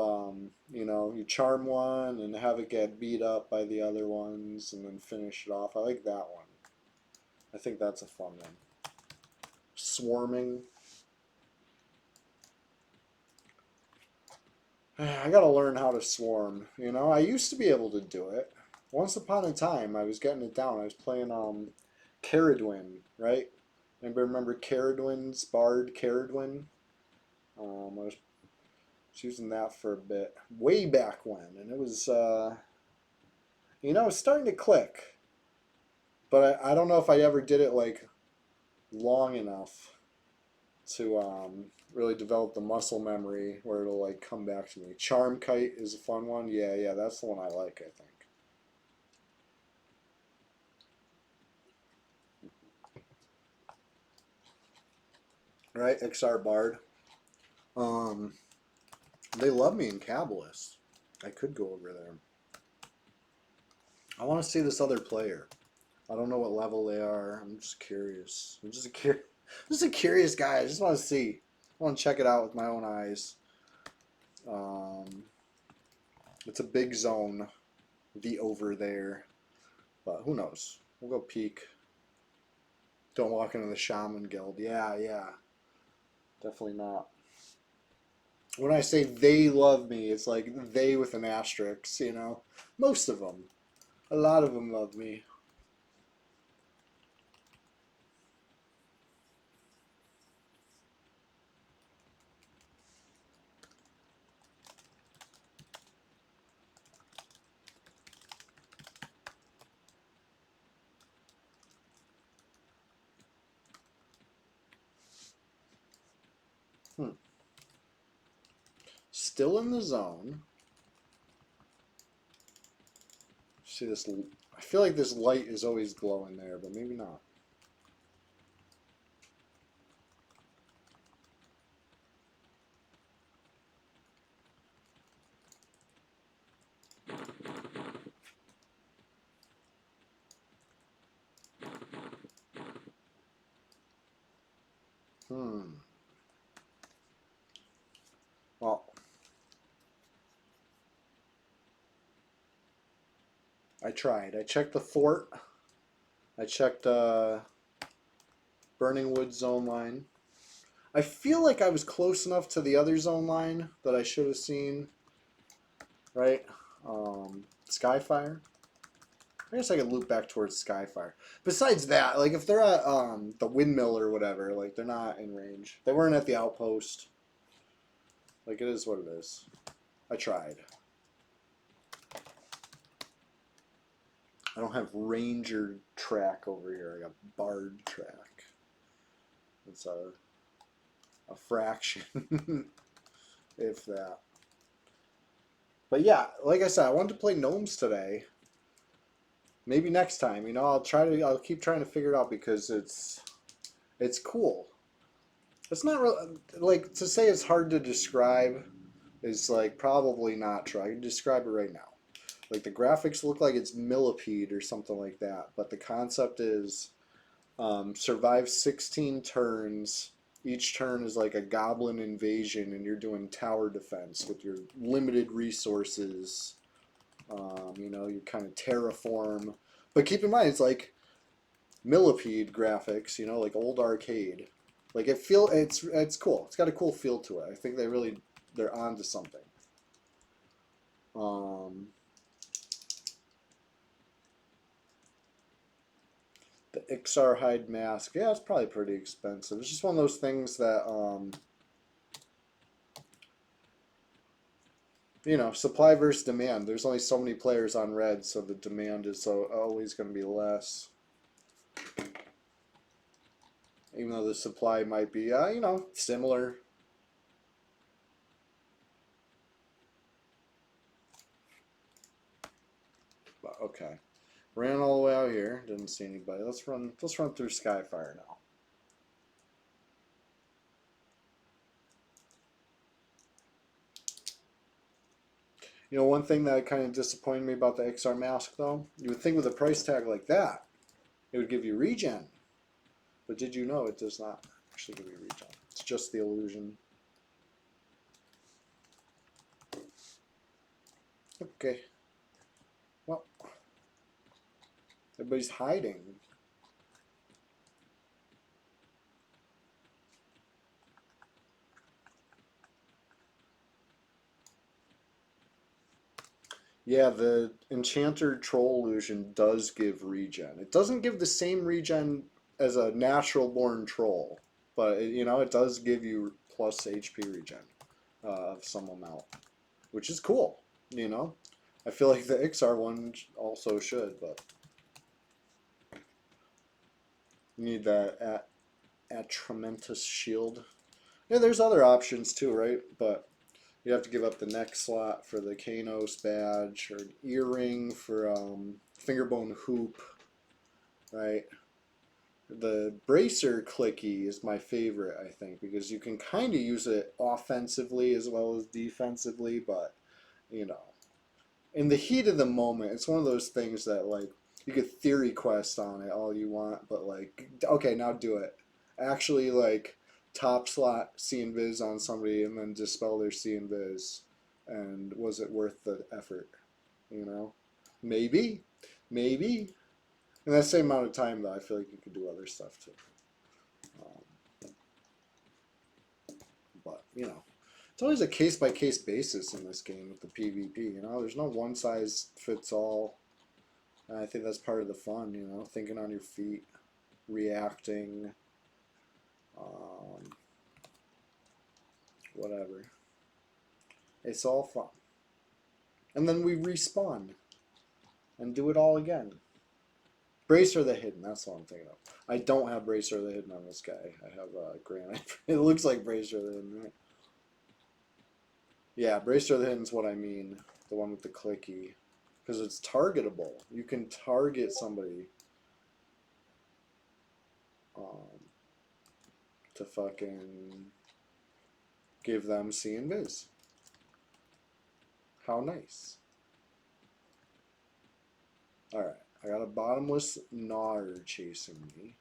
you know, you charm one and have it get beat up by the other ones and then finish it off. I like that one. I think that's a fun one. Swarming. I gotta learn how to swarm, you know? I used to be able to do it. Once upon a time, I was getting it down. I was playing Caradwin, right? Anybody remember Caradwin's Bard Caradwin? I was using that for a bit, way back when, and it was, you know, it's starting to click. But I don't know if I ever did it like long enough to really develop the muscle memory where it'll like come back to me. Charm Kite is a fun one. Yeah, yeah, that's the one I like, I think. Right, XR Bard. Um, they love me in Cabalist. I could go over there. I want to see this other player. I don't know what level they are. I'm just curious. Just a curious guy. I just want to see. I want to check it out with my own eyes. Um, it's a big zone, the over there, but who knows? We'll go peek. Don't walk into the Shaman Guild. Yeah, yeah, definitely not. When I say they love me, it's like they with an asterisk. You know, most of them, a lot of them love me. Hmm. Still in the zone. See this? I feel like this light is always glowing there, but maybe not. Hmm. Well, I tried. I checked the fort. I checked Burning Wood zone line. I feel like I was close enough to the other zone line that I should have seen, right? Skyfire. I guess I could loop back towards Skyfire. Besides that, like if they're at the windmill or whatever, like they're not in range. They weren't at the outpost. Like it is what it is. I tried. I don't have Ranger track over here. I got Bard track. It's a fraction, if that. But yeah, like I said, I wanted to play Gnomes today. Maybe next time, you know, I'll keep trying to figure it out because it's cool. It's not real like to say it's hard to describe is like probably not true. I can describe it right now. Like the graphics look like it's millipede or something like that, but the concept is survive 16 turns. Each turn is like a goblin invasion, and you're doing tower defense with your limited resources. You know, you kind of terraform. But keep in mind, it's like millipede graphics, you know, like old arcade. Like it's cool. It's got a cool feel to it. I think they're onto something. Um, the Ixar hide mask, yeah, it's probably pretty expensive. It's just one of those things that you know, supply versus demand. There's only so many players on red, so the demand is always going to be less. Even though the supply might be, you know, similar. But okay, ran all the way out here. Didn't see anybody. Let's run. Let's run through Skyfire now. You know, one thing that kind of disappointed me about the XR mask, though, you would think with a price tag like that, it would give you regen. But did you know it does not actually give you regen? It's just the illusion. Okay. Well, everybody's hiding. Yeah, the Enchanter Troll illusion does give regen. It doesn't give the same regen as a natural born troll, but you know, it does give you plus HP regen of some amount, which is cool. You know, I feel like the XR one also should, but You need that at tremendous shield. Yeah, there's other options too, right? But you have to give up the neck slot for the Kanos badge, or an earring for fingerbone hoop, right? The bracer clicky is my favorite, I think, because you can kind of use it offensively as well as defensively, but you know, in the heat of the moment, it's one of those things that like you could theory quest on it all you want, but like, okay, now do it. Actually, like top slot C and Viz on somebody and then dispel their C and Viz, and was it worth the effort? You know, maybe, maybe. In that same amount of time, though, I feel like you could do other stuff too. But you know, it's always a case by case basis in this game with the PvP. You know, there's no one size fits all. And I think that's part of the fun. You know, thinking on your feet, reacting, whatever. It's all fun. And then we respawn and do it all again. Bracer the Hidden, that's what I'm thinking of. I don't have Bracer the Hidden on this guy. I have Granite. It looks like Bracer the Hidden, right? Yeah, Bracer the Hidden is what I mean. The one with the clicky. Because it's targetable. You can target somebody to fucking give them C and Viz. How nice. Alright, I got a bottomless gnawer chasing me.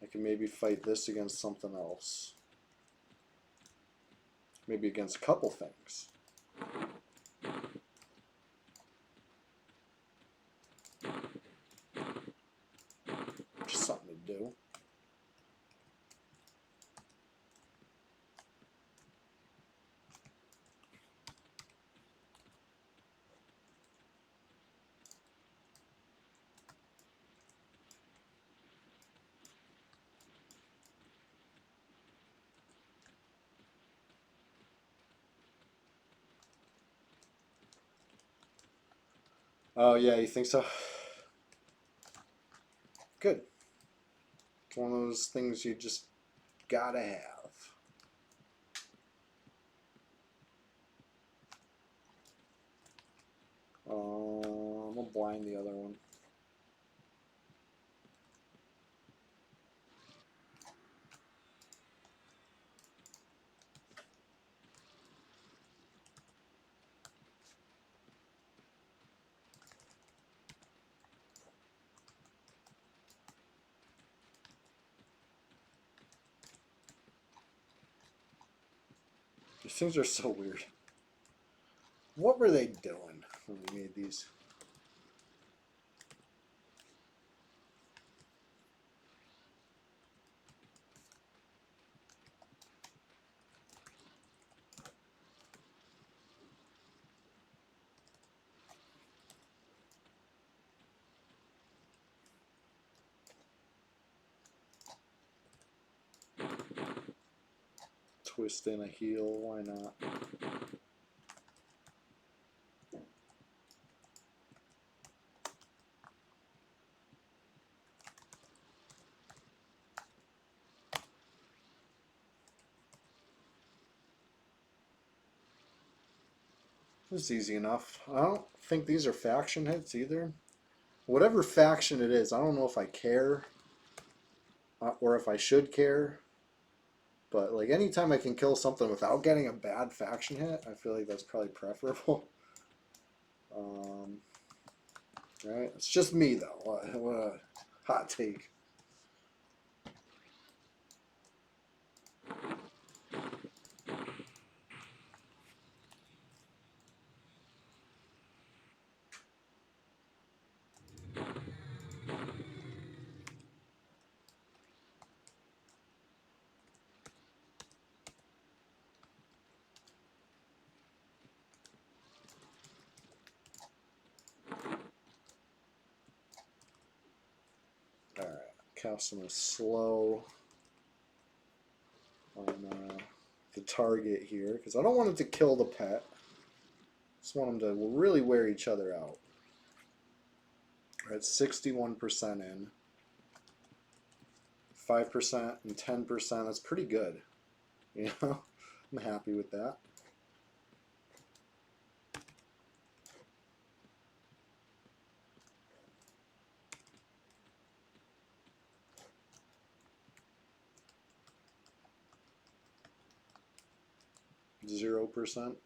I can maybe fight this against something else. Maybe against a couple things. Just something to do. Oh yeah, you think so? Good. It's one of those things you just gotta have. I'm gonna blind the other one. These things are so weird. What were they doing when we made these? Twist in a heel, why not? This is easy enough. I don't think these are faction hits either. Whatever faction it is, I don't know if I care or if I should care. But like anytime I can kill something without getting a bad faction hit, I feel like that's probably preferable. Right? It's just me though. What a hot take. Alright, cast him a slow on the target here, because I don't want it to kill the pet. Just want them to really wear each other out. We're at 61% in. 5% and 10%. That's pretty good. You know, I'm happy with that. Zero %.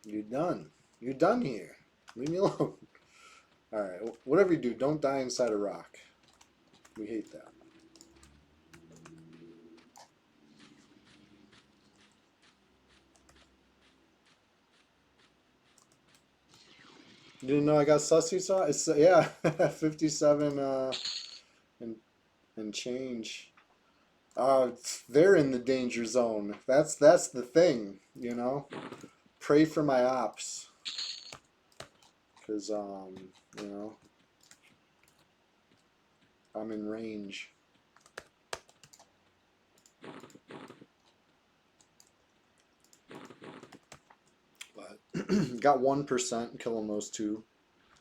You're done. You're done here. Leave me alone. Alright, whatever you do, don't die inside a rock. We hate that. You didn't know I got sussy sauce? It's, yeah, 57 and change. They're in the danger zone. That's the thing, you know. Pray for my ops, because you know, I'm in range. But got 1% killing those two.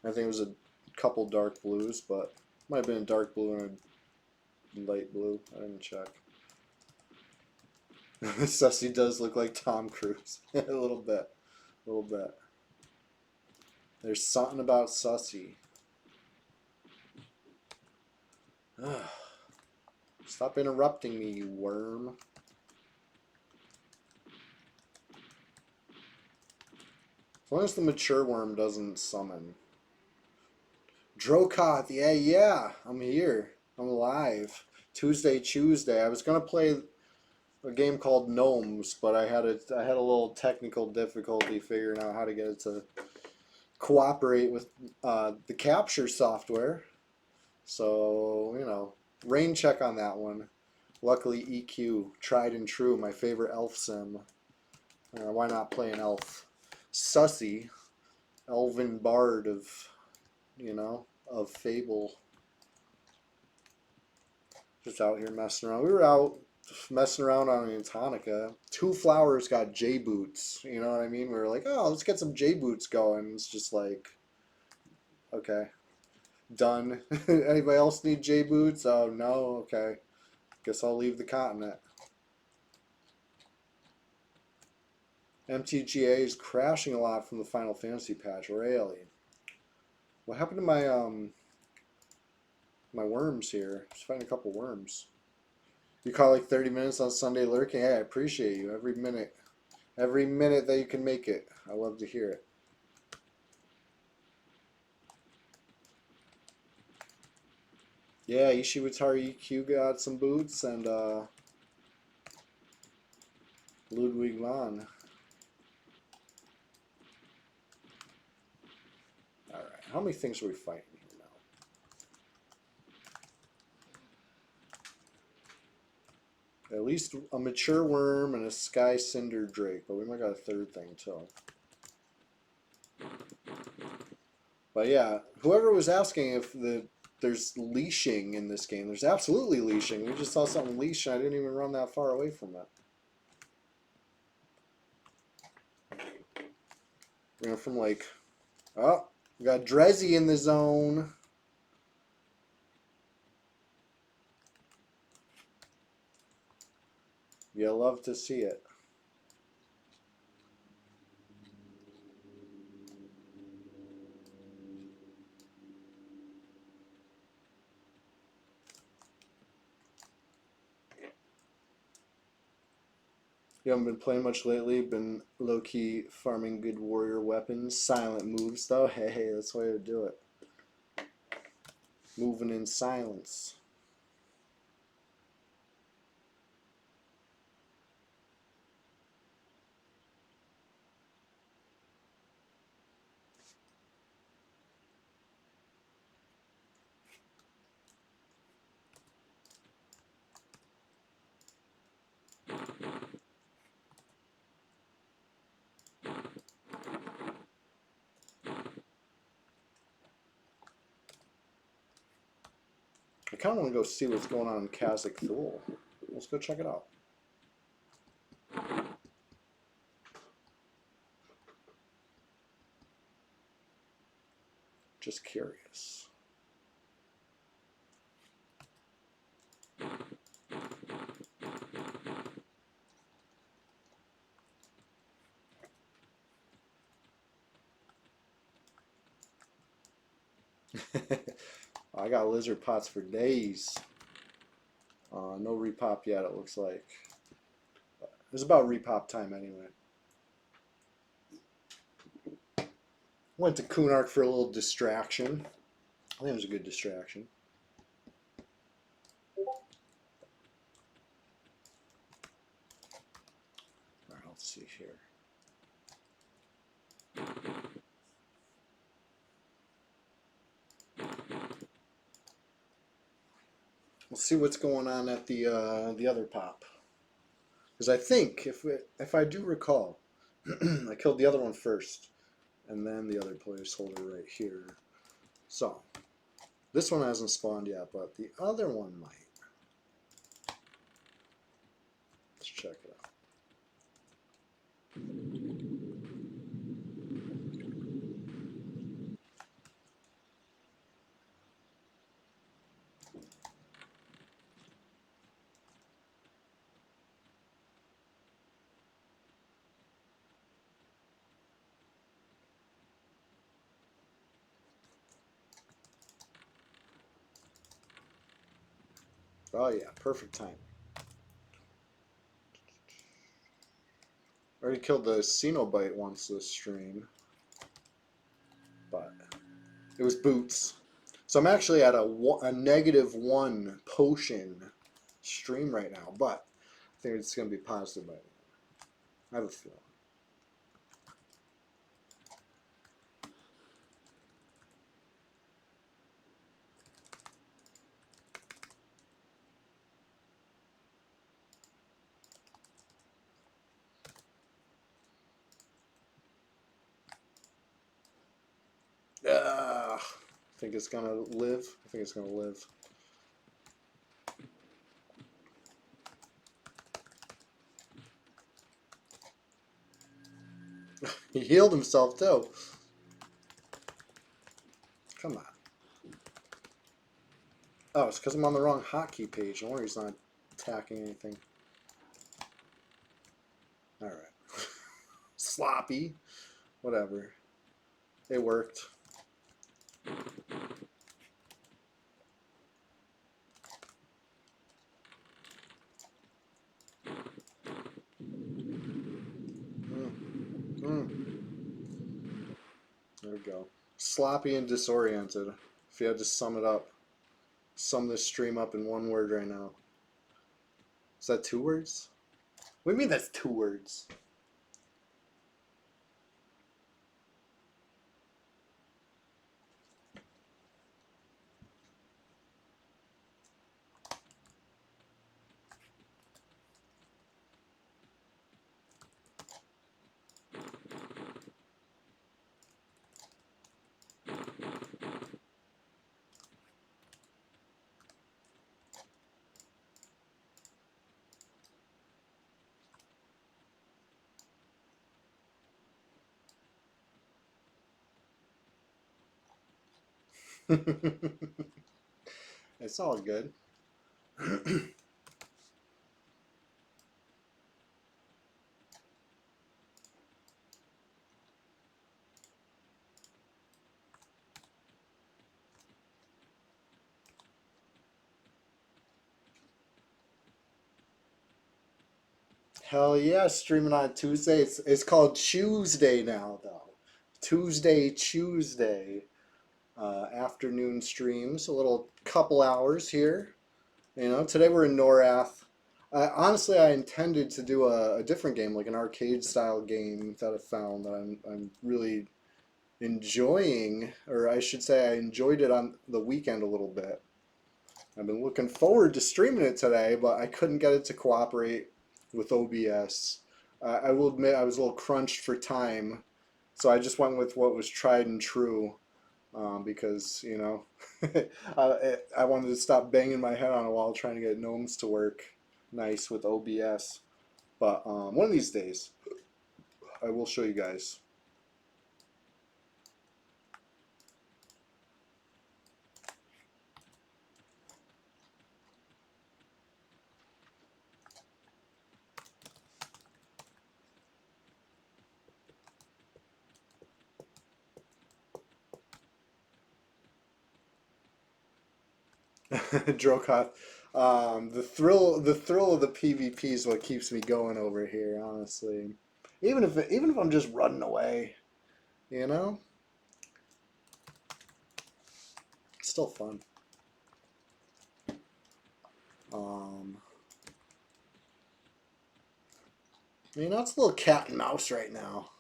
I think it was a couple dark blues, but might have been a dark blue and a light blue. I didn't check. Sussy does look like Tom Cruise. A little bit. A little bit. There's something about Sussy. Stop interrupting me, you worm. As long as the mature worm doesn't summon. Drokoth, yeah, I'm here. I'm alive. CHEWSDAY. I was gonna play a game called GNOMES, but I had a little technical difficulty figuring out how to get it to cooperate with the capture software. So, you know, rain check on that one. Luckily, EQ, tried and true, my favorite elf sim. Why not play an elf? Sussy, elven bard of, you know, of fable. Just out here messing around. We were out messing around on Antonica. 2 flowers got J boots. You know what I mean? We were like, oh, let's get some J boots going. It's just like, okay, done. Anybody else need J boots? Oh no, okay. Guess I'll leave the continent. MTGA is crashing a lot from the Final Fantasy patch. Really? What happened to my my worms here? Just find a couple worms. You caught like 30 minutes on Sunday lurking. Hey, I appreciate you every minute that you can make it. I love to hear it. Yeah, Ishiwatari EQ got some boots, and Ludwig von. Alright, how many things are we fighting here now? At least a mature worm and a sky cinder drake, but we might got a third thing too. But yeah, whoever was asking if there's leashing in this game, there's absolutely leashing. We just saw something leash and I didn't even run that far away from it. You know, from like, oh, we got Drezzy in the zone. You love to see it. You haven't been playing much lately. Been low-key farming good warrior weapons. Silent moves, though. Hey, that's the way to do it. Moving in silence. I kind of want to go see what's going on in Kazakh Thule. Let's go check it out. Just curious. I got lizard pots for days. No repop yet, it looks like. It's about repop time anyway. Went to Coonark for a little distraction. I think it was a good distraction. Alright, let's see here. We'll see what's going on at the other pop. Because I think, if I do recall, I killed the other one first, and then the other placeholder right here. So, this one hasn't spawned yet, but the other one might. Let's check it out. Oh yeah, perfect time. Already killed the Cenobite once this stream, but it was boots. So I'm actually at a -1 potion stream right now, but I think it's going to be positive by then. I have a feeling. I think it's going to live. I think it's going to live. He healed himself too. Come on. Oh, it's because I'm on the wrong hotkey page. No wonder he's not attacking anything. Alright. Sloppy. Whatever. It worked. There we go. Sloppy and disoriented. If you had to sum it up. Sum this stream up in one word right now. Is that 2 words? What do you mean that's 2 words? It's all good. Hell yeah, streaming on Tuesday. It's called CHEWSDAY now, though. CHEWSDAY. Afternoon streams, a little couple hours here. You know, today we're in Norath. Honestly, I intended to do a different game, like an arcade style game that I found that I'm really enjoying, or I should say I enjoyed it on the weekend a little bit. I've been looking forward to streaming it today, but I couldn't get it to cooperate with OBS. I will admit I was a little crunched for time, so I just went with what was tried and true. Because, you know, I wanted to stop banging my head on a wall trying to get GNOMES to work nice with OBS. But one of these days, I will show you guys. Drokoth. The thrill of the PvP is what keeps me going over here, honestly. Even if I'm just running away, you know, it's still fun. You know, it's a little cat and mouse right now.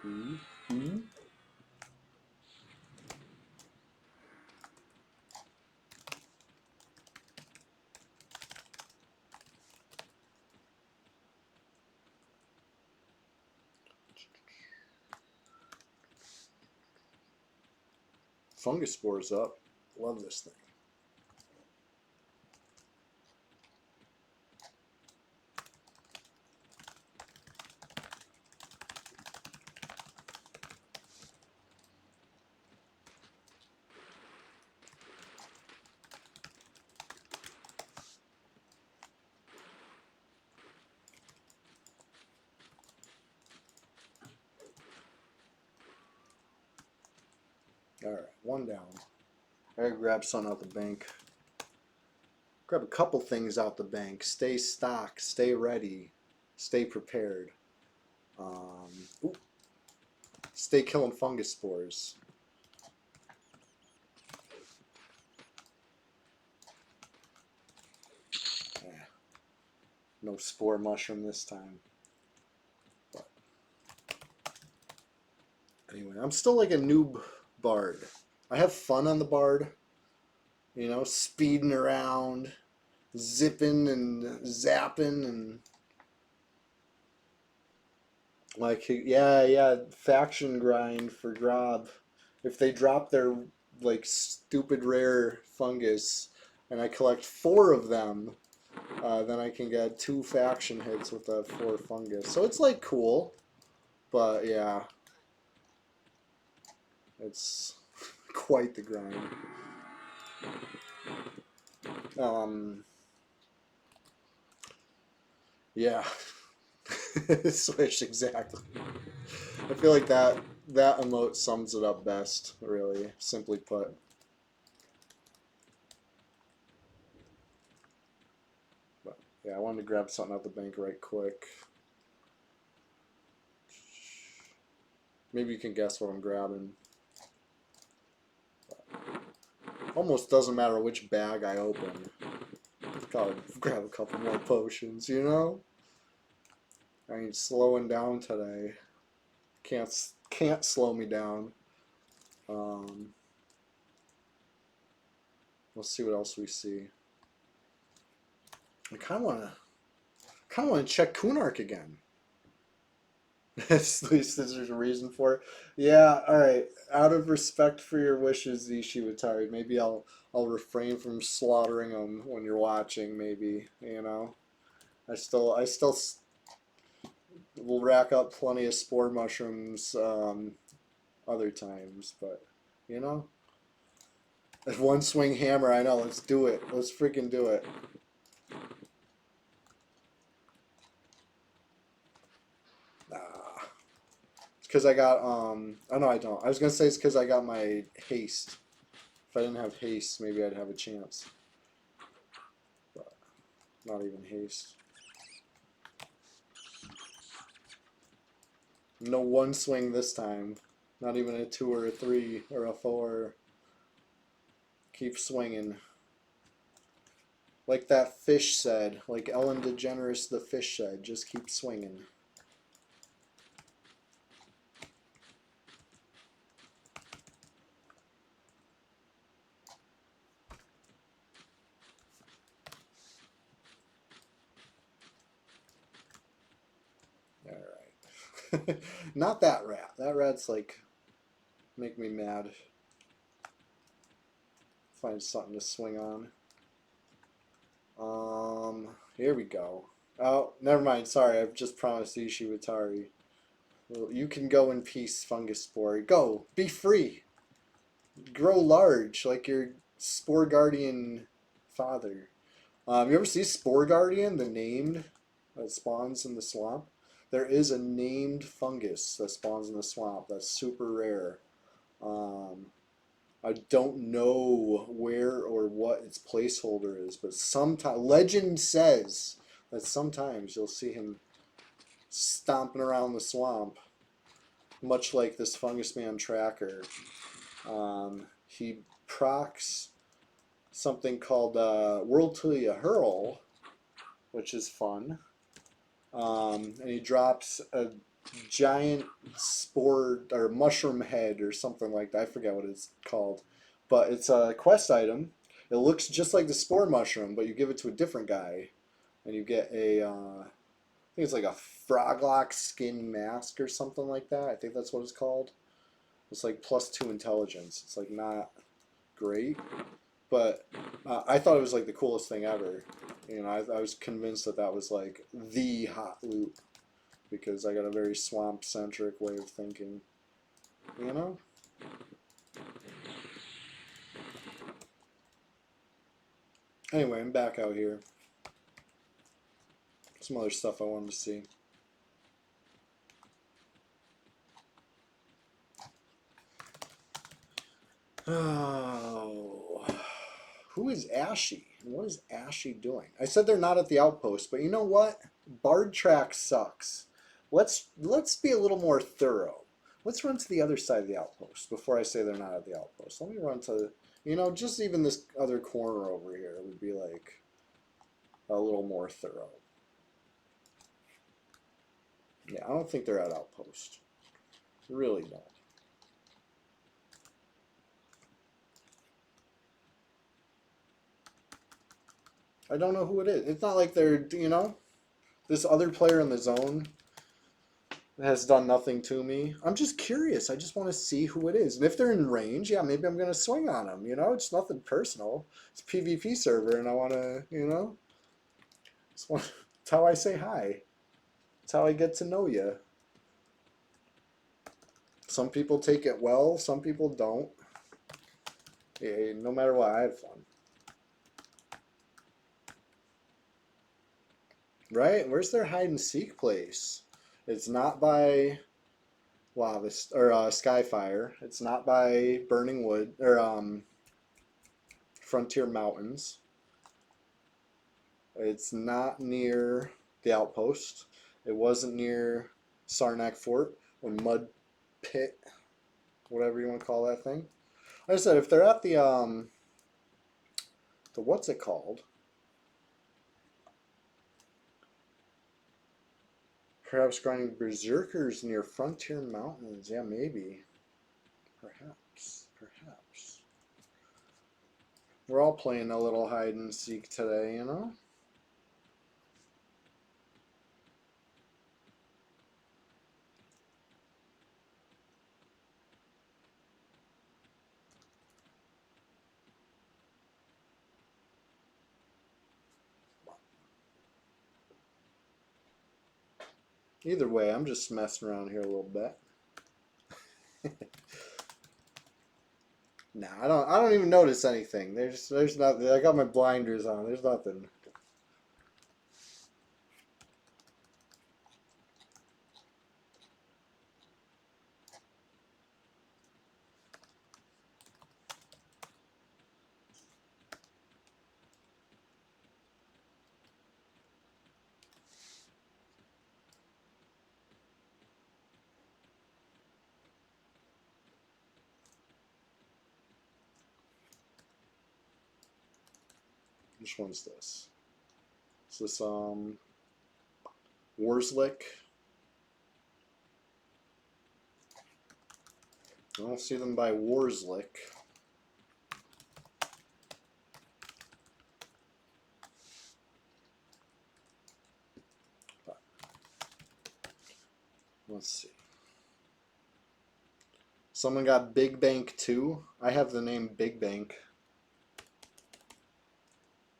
Mm-hmm. Fungus spores up. Love this thing. Alright, one down. I gotta grab something out the bank. Grab a couple things out the bank. Stay stocked, stay ready, stay prepared. Ooh, stay killing fungus spores. No spore mushroom this time. But anyway, I'm still like a noob bard. I have fun on the bard. You know, speeding around, zipping and zapping and like, yeah, faction grind for Grob. If they drop their like stupid rare fungus and I collect 4 of them, then I can get 2 faction hits with that 4 fungus. So it's like cool, but yeah, it's quite the grind. Yeah, Swish, exactly. I feel like that emote sums it up best, really, simply put. But yeah, I wanted to grab something out the bank right quick. Maybe you can guess what I'm grabbing. Almost doesn't matter which bag I open. Gotta grab a couple more potions, you know? I ain't slowing down today. Can't slow me down. Let's see what else we see. I kind of wanna check Kunark again. At least there's a reason for it. Yeah, all right. Out of respect for your wishes, Ishiwatari, maybe I'll refrain from slaughtering them when you're watching. Maybe, you know. I still will rack up plenty of spore mushrooms other times, but you know, if one swing hammer, I know. Let's do it. Let's freaking do it. Because I got oh no, I don't. I was gonna say it's because I got my haste. If I didn't have haste, maybe I'd have a chance. But not even haste. No one swing this time. Not even a 2 or a 3 or a 4. Keep swinging. Like that fish said, like Ellen DeGeneres the fish said, just keep swinging. Alright. Not that rat. That rat's like, make me mad. Find something to swing on. Here we go. Oh, never mind. Sorry, I've just promised Ishiwatari. Well, you can go in peace, fungus spore. Go, be free. Grow large like your spore guardian father. You ever see Spore Guardian, the named that spawns in the swamp? There is a named fungus that spawns in the swamp that's super rare. Um, I don't know where or what its placeholder is, but sometimes legend says that sometimes you'll see him stomping around the swamp, much like this Fungus Man tracker. He procs something called World Till You Hurl, which is fun. And he drops a giant spore or mushroom head or something like that. I forget what it's called, but it's a quest item. It looks just like the spore mushroom, but you give it to a different guy, and you get a I think it's like a froglock skin mask or something like that. I think that's what it's called. It's like +2 intelligence. It's like not great, but I thought it was like the coolest thing ever. You know, I was convinced that that was like the hot loot because I got a very swamp centric way of thinking. You know. Anyway, I'm back out here. Some other stuff I wanted to see. Oh, who is Ashy? What is Ashy doing? I said they're not at the outpost, but you know what? Bard track sucks. Let's be a little more thorough. Let's run to the other side of the outpost before I say they're not at the outpost. Let me run to, you know, just even this other corner over here would be like a little more thorough. Yeah, I don't think they're at outpost. Really don't. I don't know who it is. It's not like they're, you know, this other player in the zone has done nothing to me. I'm just curious. I just want to see who it is. And if they're in range, yeah, maybe I'm going to swing on them. You know, it's nothing personal. It's a PvP server, and I want to, you know, it's how I say hi. It's how I get to know you. Some people take it well, some people don't. Yeah, no matter what, I had fun. Right? Where's their hide and seek place? It's not by lava or Skyfire. It's not by Burning Wood or Frontier Mountains. It's not near the outpost. It wasn't near Sarnak Fort or Mud Pit, whatever you want to call that thing. Like I said, if they're at the what's it called? Perhaps grinding berserkers near Frontier Mountains. Yeah, maybe. Perhaps. Perhaps. We're all playing a little hide and seek today, you know? Either way, I'm just messing around here a little bit. Nah, I don't even notice anything. There's nothing. I got my blinders on. There's nothing. Which one's this? Is this Warslick? I don't see them by Warslick. Let's see. Someone got Big Bank 2. I have the name Big Bank.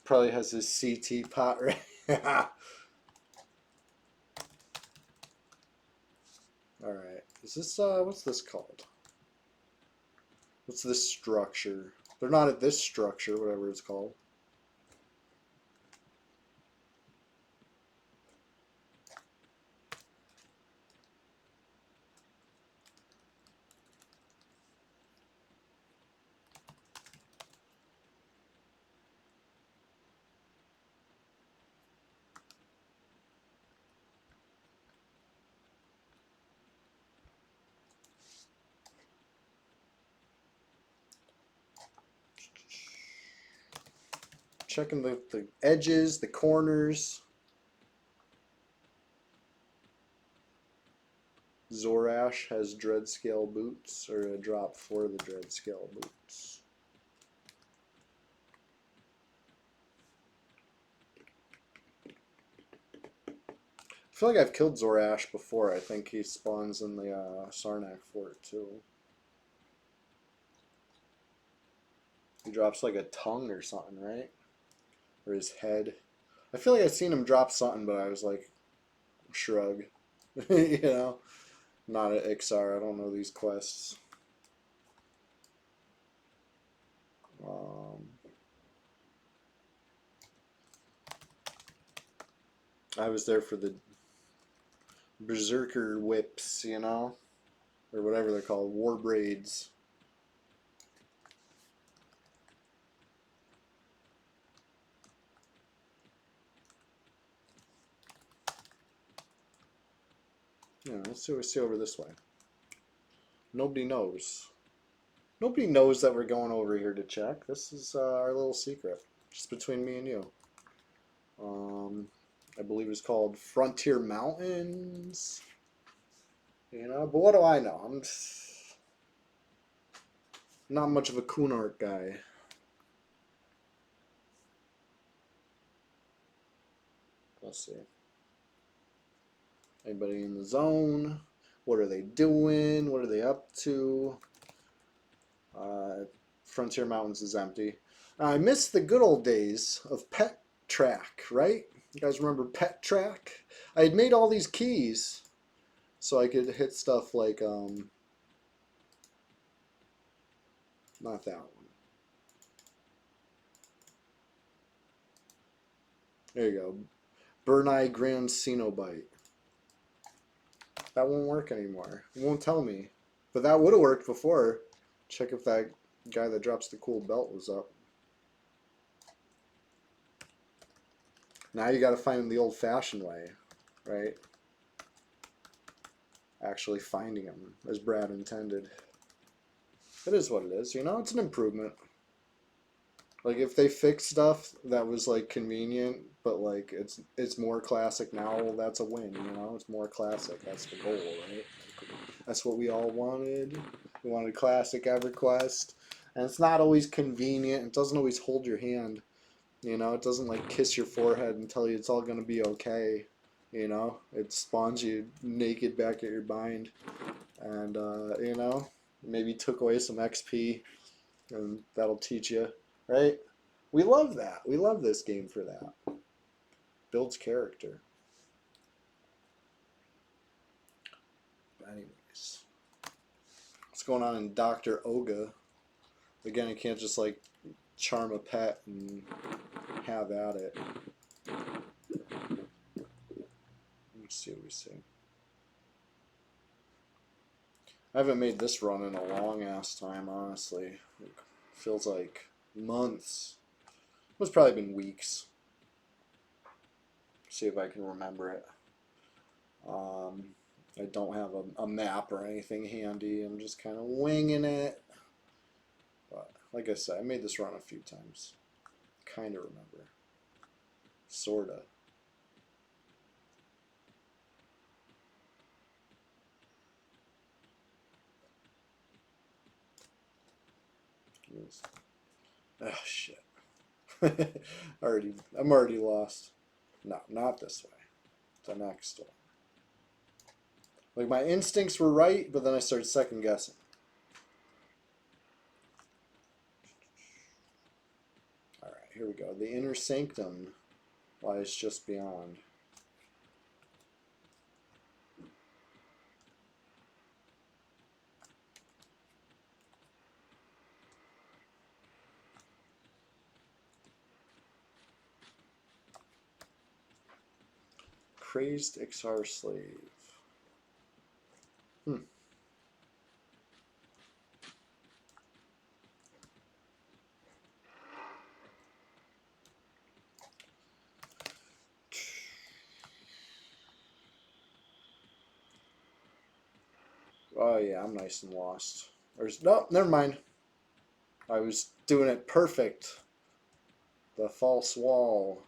Probably has his CT pot right. Alright. Is this what's this called? What's this structure? They're not at this structure, whatever it's called. checking the edges, the corners. Zorash has dread scale boots, or a drop for the dread scale boots. I feel like I've killed Zorash before. I think he spawns in the Sarnak fort too. He drops like a tongue or something, right? Or his head. I feel like I've seen him drop something, but I was like, shrug. You know? Not an XR. I don't know these quests. I was there for the berserker whips, you know? Or whatever they're called. War braids. Yeah, let's see what we see over this way. Nobody knows. Nobody knows that we're going over here to check. This is our little secret. Just between me and you. I believe it's called Frontier Mountains. You know, but what do I know? I'm not much of a couldnt guy. Let's see. Anybody in the zone? What are they doing? What are they up to? Frontier Mountains is empty. I miss the good old days of Pet Track, right? You guys remember Pet Track? I had made all these keys so I could hit stuff like, not that one. There you go. Burneye Grand Cenobite. That won't work anymore. It won't tell me. But that would have worked before. Check if that guy that drops the cool belt was up. Now you got to find him the old-fashioned way, right? Actually finding him, as Brad intended. It is what it is, you know? It's an improvement. Like, if they fix stuff that was, like, convenient, but, like, it's more classic now, well, that's a win, you know? It's more classic. That's the goal, right? That's what we all wanted. We wanted classic EverQuest. And it's not always convenient. It doesn't always hold your hand. You know, it doesn't, like, kiss your forehead and tell you it's all going to be okay. You know, it spawns you naked back at your bind. And, you know, maybe took away some XP. And that'll teach you. Right? We love that. We love this game for that. Builds character. But anyways. What's going on in Dr. Oga? Again, you can't just like charm a pet and have at it. Let's see what we see. I haven't made this run in a long ass time, honestly. It feels like months. It's probably been weeks. See if I can remember it. I don't have a map or anything handy. I'm just kind of winging it. But like I said, I made this run a few times. Kind of remember. Sorta. Oh shit. I'm already lost. No, not this way. The next one. Like my instincts were right, but then I started second guessing. Alright, here we go. The inner sanctum lies just beyond. Crazed XR slave. Oh yeah, I'm nice and lost. There's no, never mind. I was doing it perfect The false wall.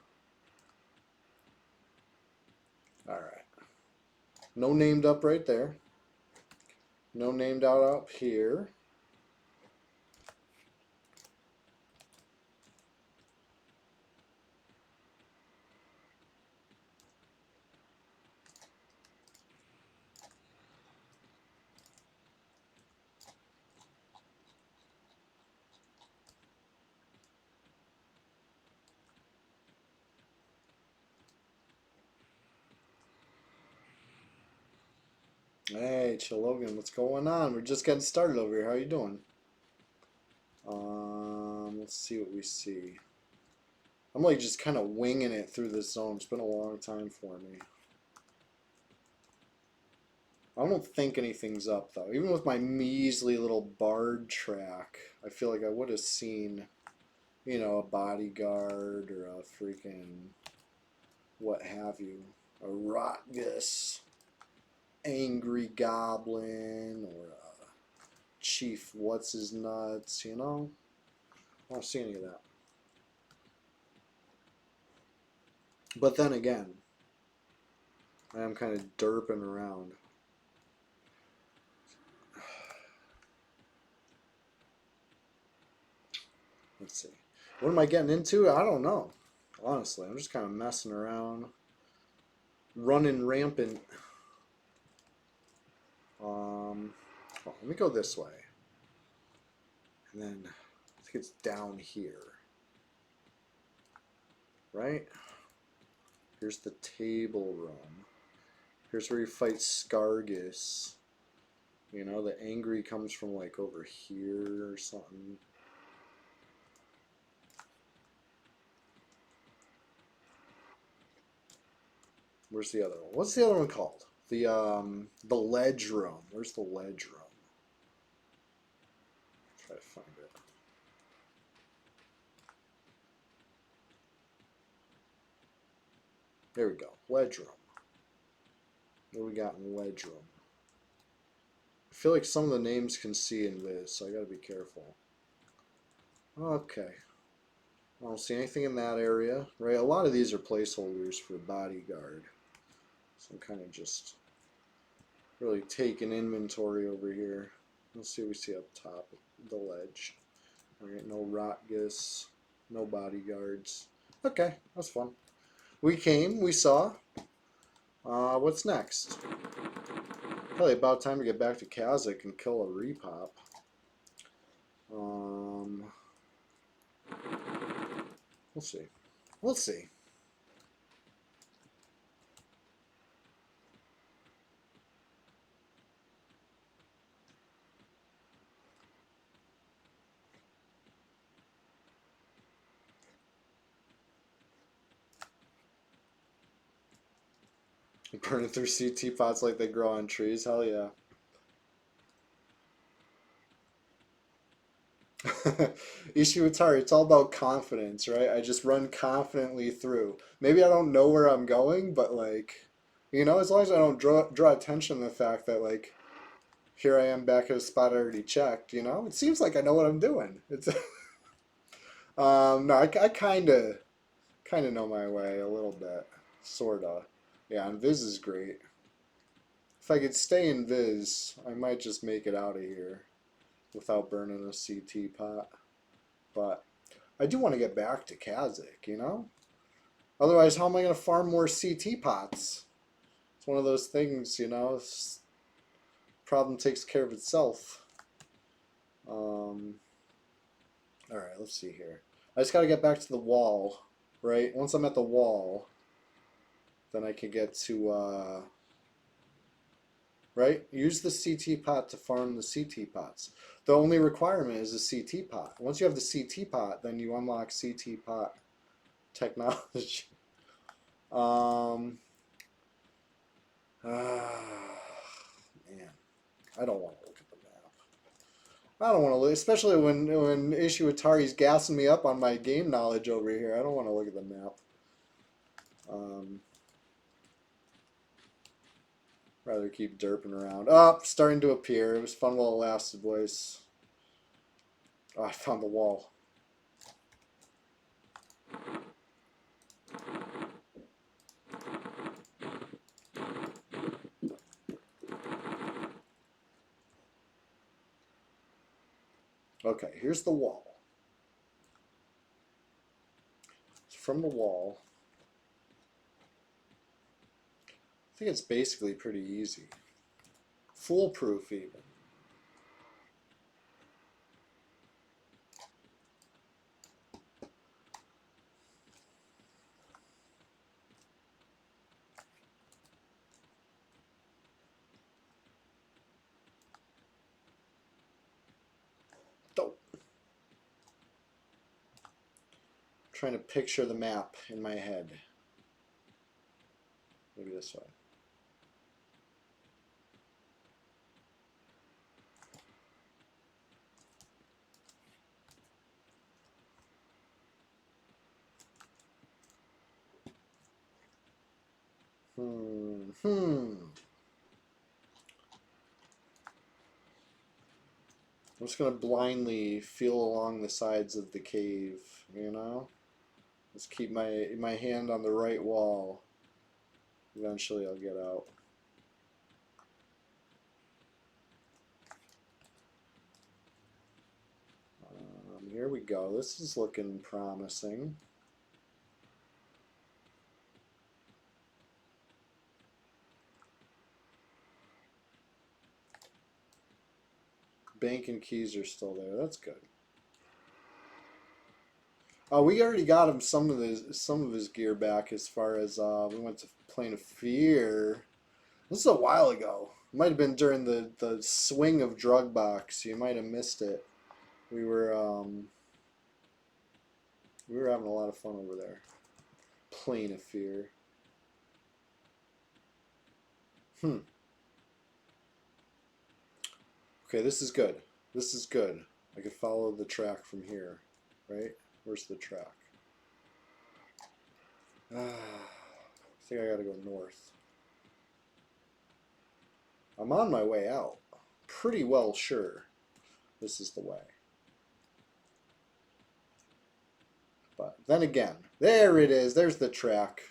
Alright. No named up right there. No named out up here. Hey, Chilogan, what's going on? We're just getting started over here. How you doing? Let's see what we see. I'm like just kind of winging it through this zone. It's been a long time for me. I don't think anything's up though. Even with my measly little bard track, I feel like I would have seen, you know, a bodyguard or a freaking what have you, a Rotgus, angry goblin, or a chief what's his nuts, you know? I don't see any of that. But then again, I am kind of derping around. Let's see. What am I getting into? I don't know. Honestly, I'm just kind of messing around. Running rampant. Well, let me go this way. And then I think it's down here. Right? Here's the table room. Here's where you fight Scargus. You know, the angry comes from like over here or something. Where's the other one? What's the other one called? The ledge room. Where's the ledge room? Try to find it. There we go. Ledge room. What do we got in ledge room? I feel like some of the names can see in this, so I gotta be careful. Okay. I don't see anything in that area. Right? A lot of these are placeholders for bodyguard. So I'm kind of just really taking inventory over here. Let's see what we see up top of the ledge. Alright, no Rotgus, no bodyguards. Okay, that's fun. We came, we saw. What's next? Probably about time to get back to Kazakh and kill a repop. We'll see. We'll see. Burning through CT pots like they grow on trees. Hell yeah. Ishiwatari, it's all about confidence, right? I just run confidently through. Maybe I don't know where I'm going, but like, you know, as long as I don't draw attention to the fact that like, here I am back at a spot I already checked, you know? It seems like I know what I'm doing. It's no, I kind of know my way a little bit, sorta. Yeah, and Viz is great. If I could stay in Viz, I might just make it out of here without burning a CT pot. But I do want to get back to Kazakh, you know? Otherwise, how am I going to farm more CT pots? It's one of those things, you know? Problem takes care of itself. Alright, let's see here. I just got to get back to the wall, right? Once I'm at the wall, then I can get to, right? Use the CT pot to farm the CT pots. The only requirement is a CT pot. Once you have the CT pot, then you unlock CT pot technology. Man, I don't want to look at the map. I don't want to look, especially when Ishiwatari's gassing me up on my game knowledge over here. I don't want to look at the map. Rather keep derping around. Oh, starting to appear. It was fun while it lasted, boys. Oh, I found the wall. Okay, here's the wall. From the wall, I think it's basically pretty easy. Foolproof even. Dope. Trying to picture the map in my head. Maybe this way. I'm just gonna blindly feel along the sides of the cave, you know? Just keep my hand on the right wall. Eventually I'll get out. Here we go. This is looking promising. Bank and keys are still there. That's good. We already got him some of his gear back as far as we went to Plane of Fear. This is a while ago. It might have been during the swing of Drug Box. You might have missed it. We were having a lot of fun over there. Plane of Fear. Okay, this is good. This is good. I can follow the track from here, right? Where's the track? I think I gotta go north. I'm on my way out. Pretty well sure this is the way. But then again, there it is. There's the track.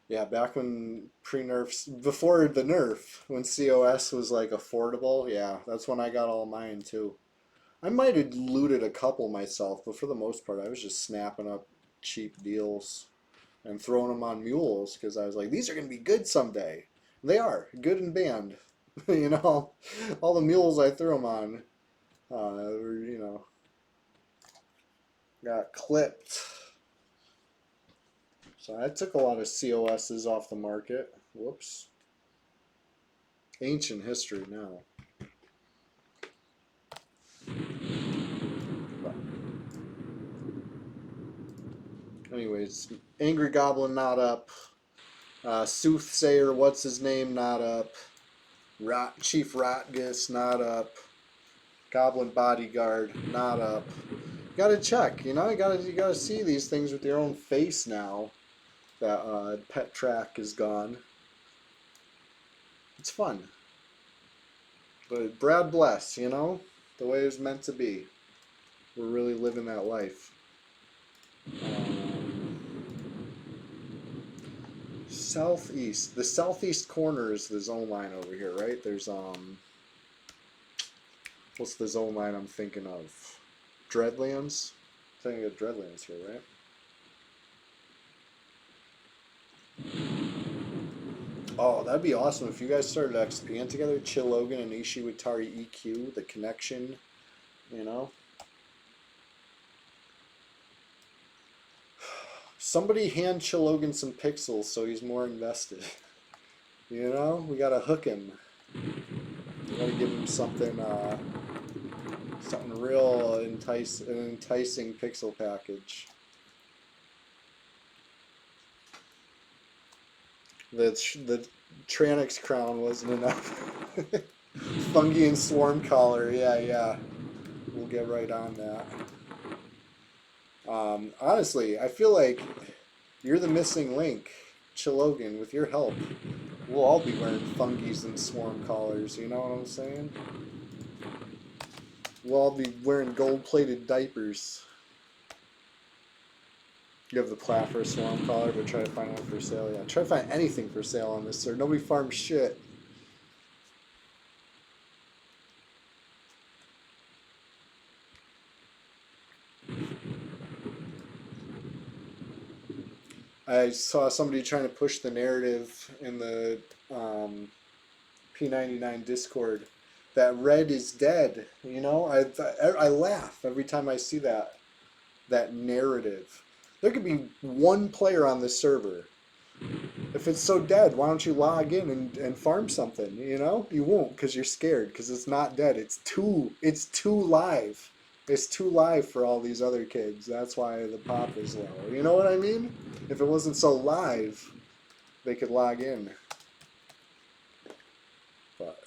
Yeah, back when pre-nerfs, before the nerf, when COS was like affordable, yeah, that's when I got all mine too. I might have looted a couple myself, but for the most part, I was just snapping up cheap deals and throwing them on mules because I was like, these are going to be good someday. They are, good and banned. You know, all the mules I threw them on, were, you know, got clipped. So I took a lot of COSs off the market. Whoops. Ancient history now. But anyways, Angry Goblin not up. Soothsayer, what's his name, not up. Chief Rotgus, not up. Goblin Bodyguard, not up. You gotta check, you know, you gotta see these things with your own face now that pet track is gone. It's fun. But Brad bless, you know, the way it was meant to be. We're really living that life. Southeast. The southeast corner is the zone line over here, right? There's what's the zone line I'm thinking of? Dreadlands? I'm thinking of Dreadlands here, right? Oh, that'd be awesome if you guys started XPing together. Chilogan and Ishiwatari EQ, the connection, you know? Somebody hand Chilogan some pixels so he's more invested. You know? We gotta hook him. We gotta give him something, something real an enticing pixel package. The Tranix crown wasn't enough. Fungi and Swarm Collar, yeah. We'll get right on that. Honestly, I feel like you're the missing link, Chilogan. With your help, We'll all be wearing fungies and swarm collars, you know what I'm saying? We'll all be wearing gold-plated diapers. You have the plat for a swarm collar, but try to find one for sale. Yeah, try to find anything for sale on this, sir. Nobody farms shit. I saw somebody trying to push the narrative in the P99 Discord that red is dead. You know, I laugh every time I see that narrative. There could be one player on this server. If it's so dead, why don't you log in and farm something? You know, you won't because you're scared because it's not dead. It's too live. It's too live for all these other kids. That's why the pop is low. You know what I mean? If it wasn't so live, they could log in. But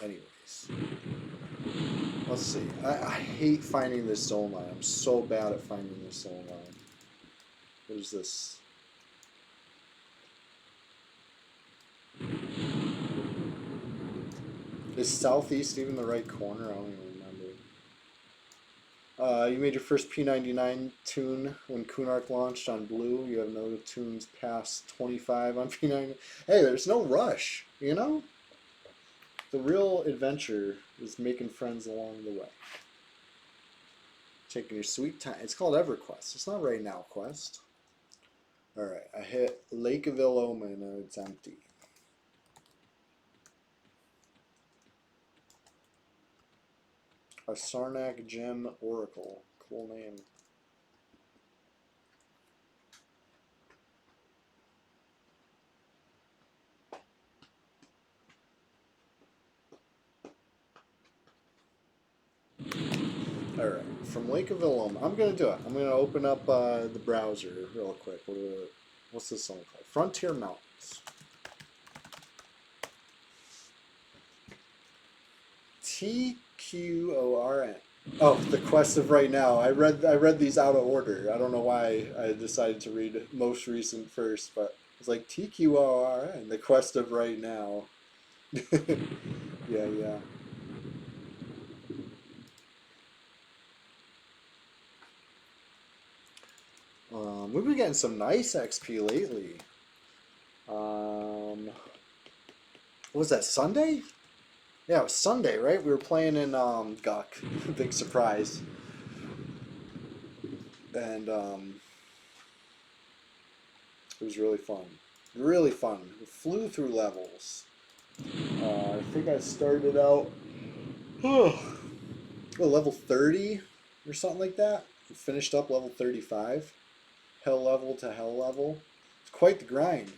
anyways, let's see. I hate finding this zone line. I'm so bad at finding this zone line. What is this? Is southeast even the right corner? I don't even remember. You made your first P99 tune when Kunark launched on Blue. You have no tunes past 25 on P90. Hey, there's no rush, you know? The real adventure is making friends along the way. Taking your sweet time. It's called EverQuest. It's not right now quest. Alright, I hit Lake of Illoma and it's empty. A Sarnak Gem Oracle. Cool name. Alright, from Lake of Illoma. I'm going to do it. I'm going to open up the browser real quick. What's this song called? Frontier Mountains. TQORN. Oh, the quest of right now. I read these out of order. I don't know why I decided to read most recent first, but it's like TQORN, the quest of right now. Yeah. We've been getting some nice XP lately. What was that, Sunday? Yeah, it was Sunday, right? We were playing in Guck. Big surprise. And it was really fun. Really fun. We flew through levels. I think I started out level 30 or something like that. We finished up level 35. Hell level to hell level. It's quite the grind.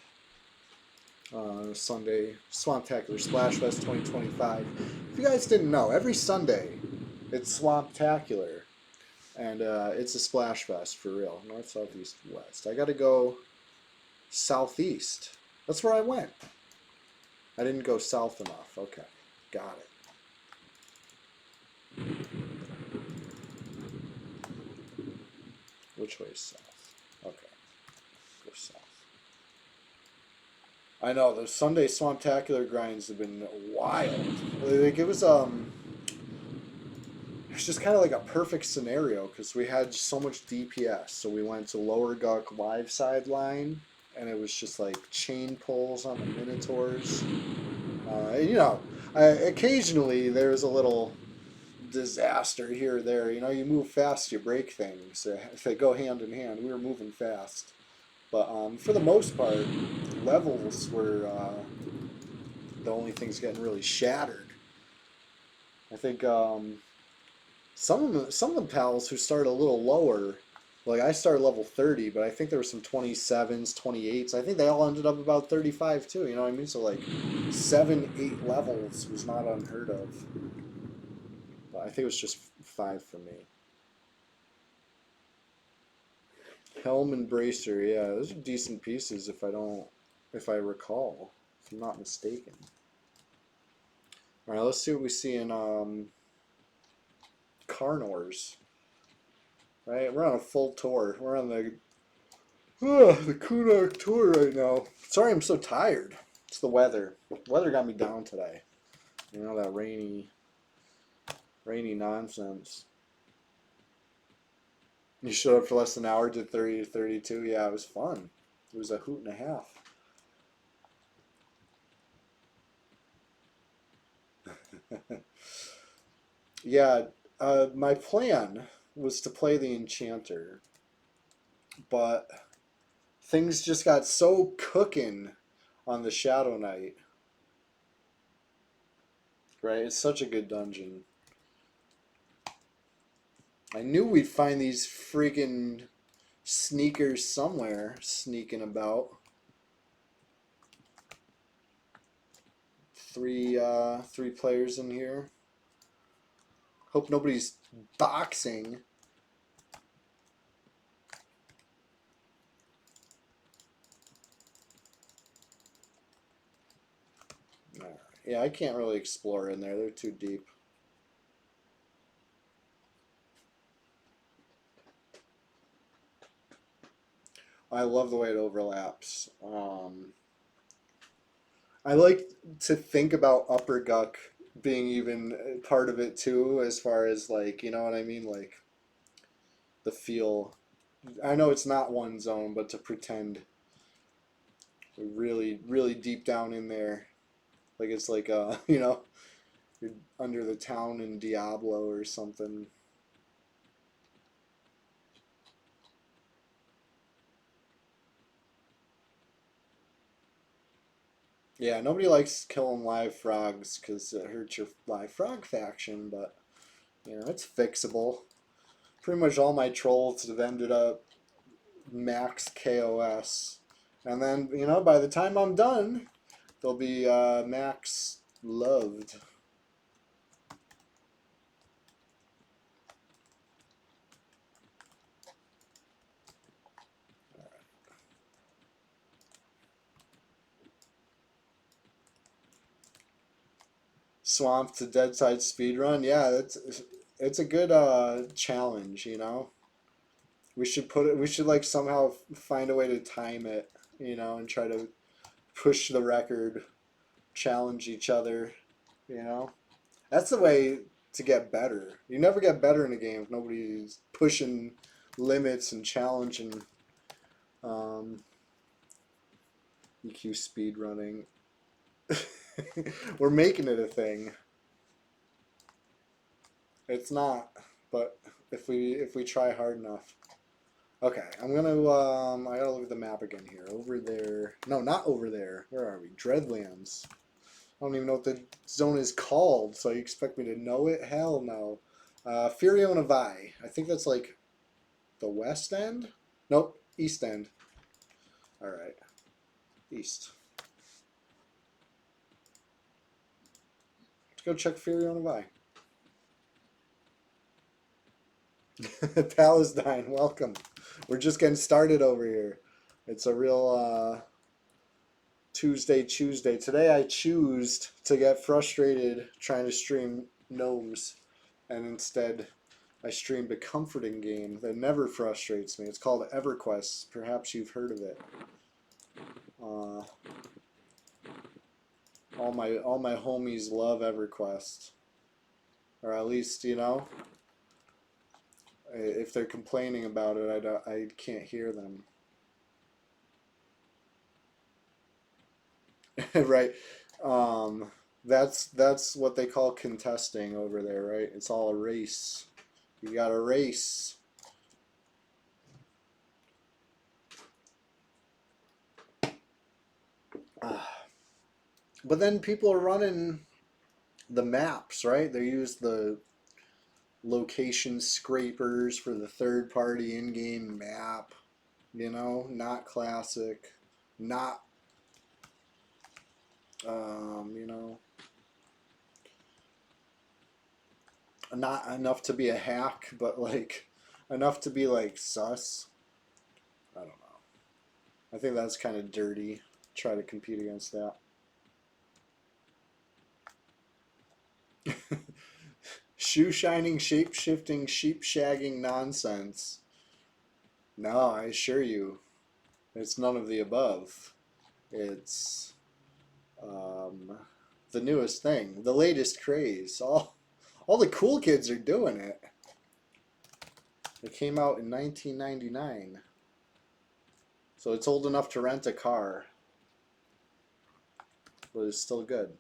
Sunday Swamptacular Splash Fest 2025. If you guys didn't know, every Sunday it's Swamptacular, and it's a Splash Fest for real. North, south, east, west. I got to go southeast. That's where I went. I didn't go south enough. Okay, got it. Which way is south? Okay, go south. I know those Sunday Swamptacular grinds have been wild. Like it was just kind of like a perfect scenario because we had so much DPS. So we went to Lower Guck live sideline, and it was just like chain pulls on the Minotaurs. You know, occasionally there's a little disaster here or there. You know, you move fast, you break things. They go hand in hand. We were moving fast. But for the most part, levels were the only things getting really shattered. I think some of the pals who started a little lower, like I started level 30, but I think there were some 27s, 28s. I think they all ended up about 35 too. You know what I mean? So like 7, 8 levels was not unheard of. But I think it was just 5 for me. Helm and Bracer, yeah, those are decent pieces if I recall, if I'm not mistaken. Alright, let's see what we see in Carnors. Right, we're on a full tour. We're on the The couldnt tour right now. Sorry, I'm so tired. It's the weather. The weather got me down today. You know, that rainy nonsense. You showed up for less than an hour, did 30 to 32. Yeah, it was fun. It was a hoot and a half. Yeah, my plan was to play the Enchanter, but things just got so cooking on the Shadow Knight. Right? It's such a good dungeon. I knew we'd find these freaking sneakers somewhere sneaking about. Three players in here. Hope nobody's boxing. Alright. Yeah, I can't really explore in there. They're too deep. I love the way it overlaps. I like to think about Upper Guck being even part of it too, as far as like, you know what I mean? Like the feel. I know it's not one zone, but to pretend really, really deep down in there. Like it's like, you know, you're under the town in Diablo or something. Yeah, nobody likes killing live frogs because it hurts your live frog faction, but you know, it's fixable. Pretty much all my trolls have ended up max KOS. And then, you know, by the time I'm done, they'll be max loved. Swamp to Dead Side speedrun. Yeah, it's a good challenge, you know. We should put it we should like somehow find a way to time it, you know, and try to push the record, challenge each other, you know. That's the way to get better. You never get better in a game if nobody's pushing limits and challenging um, EQ speed running. We're making it a thing. It's not, but if we try hard enough. Okay, I'm gonna I gotta look at the map again here. Over there. No, not over there. Where are we? Dreadlands. I don't even know what the zone is called, so you expect me to know it? Hell no. Furiona Vi. I think that's like the west end? Nope, east end. Alright. East. Let's go check Furiona Vi. Palestine, welcome. We're just getting started over here. It's a real CHEWSDAY. Today I choose to get frustrated trying to stream gnomes, and instead I streamed a comforting game that never frustrates me. It's called EverQuest. Perhaps you've heard of it. Uh, all my homies love EverQuest, or at least you know, if they're complaining about it, I can't hear them. Right. Um, that's what they call contesting over there, right? It's all a race. You got a race. But then people are running the maps, right? They use the location scrapers for the third party in-game map, you know, not classic, not you know, not enough to be a hack, but like enough to be like sus. I don't know. I think that's kind of dirty. Try to compete against that. Shoe shining, shape shifting, sheep shagging nonsense. No, I assure you. It's none of the above. It's the newest thing, the latest craze. All the cool kids are doing it. It came out in 1999. So it's old enough to rent a car. But it's still good.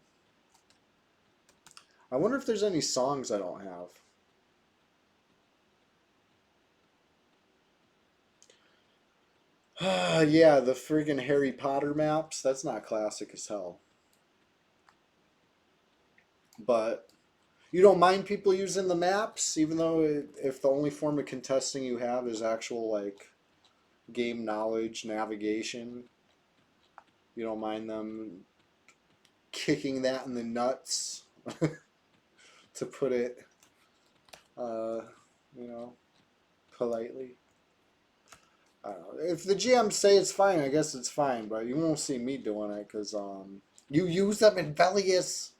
I wonder if there's any songs I don't have. Yeah, the friggin' Harry Potter maps. That's not classic as hell. But you don't mind people using the maps, even though if the only form of contesting you have is actual like game knowledge, navigation, you don't mind them kicking that in the nuts, to put it, you know, politely. I don't know. If the GMs say it's fine, I guess it's fine, but you won't see me doing it because you use them in Velius.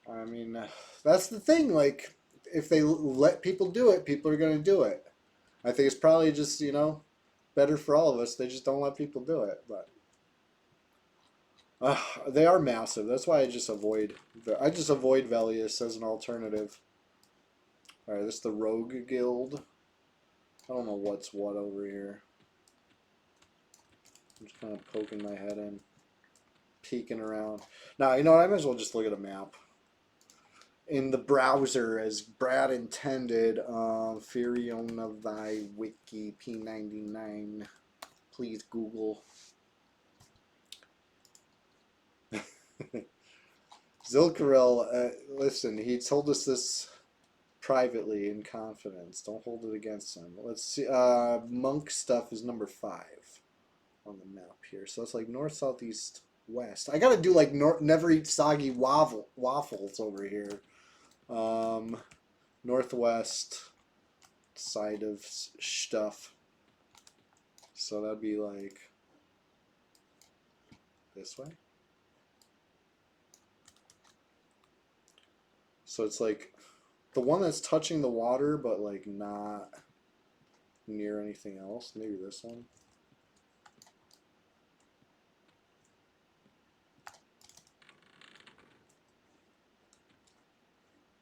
I mean, that's the thing. Like, if they let people do it, people are going to do it. I think it's probably just, you know, better for all of us. They just don't let people do it. But they are massive. That's why I just avoid Velius as an alternative. All right, this is the Rogue Guild. I don't know what's what over here. I'm just kind of poking my head in, peeking around. Now, you know what? I might as well just look at a map in the browser as Brad intended. Furionavi Wiki P99. Please Google. Zilkarel, listen, he told us this privately in confidence. Don't hold it against him. Let's see. Monk stuff is number 5 on the map here. So it's like north, south, east, west. I gotta do like never eat soggy waffles over here. Northwest side of stuff. So that'd be like this way. So it's like the one that's touching the water, but like not near anything else. Maybe this one.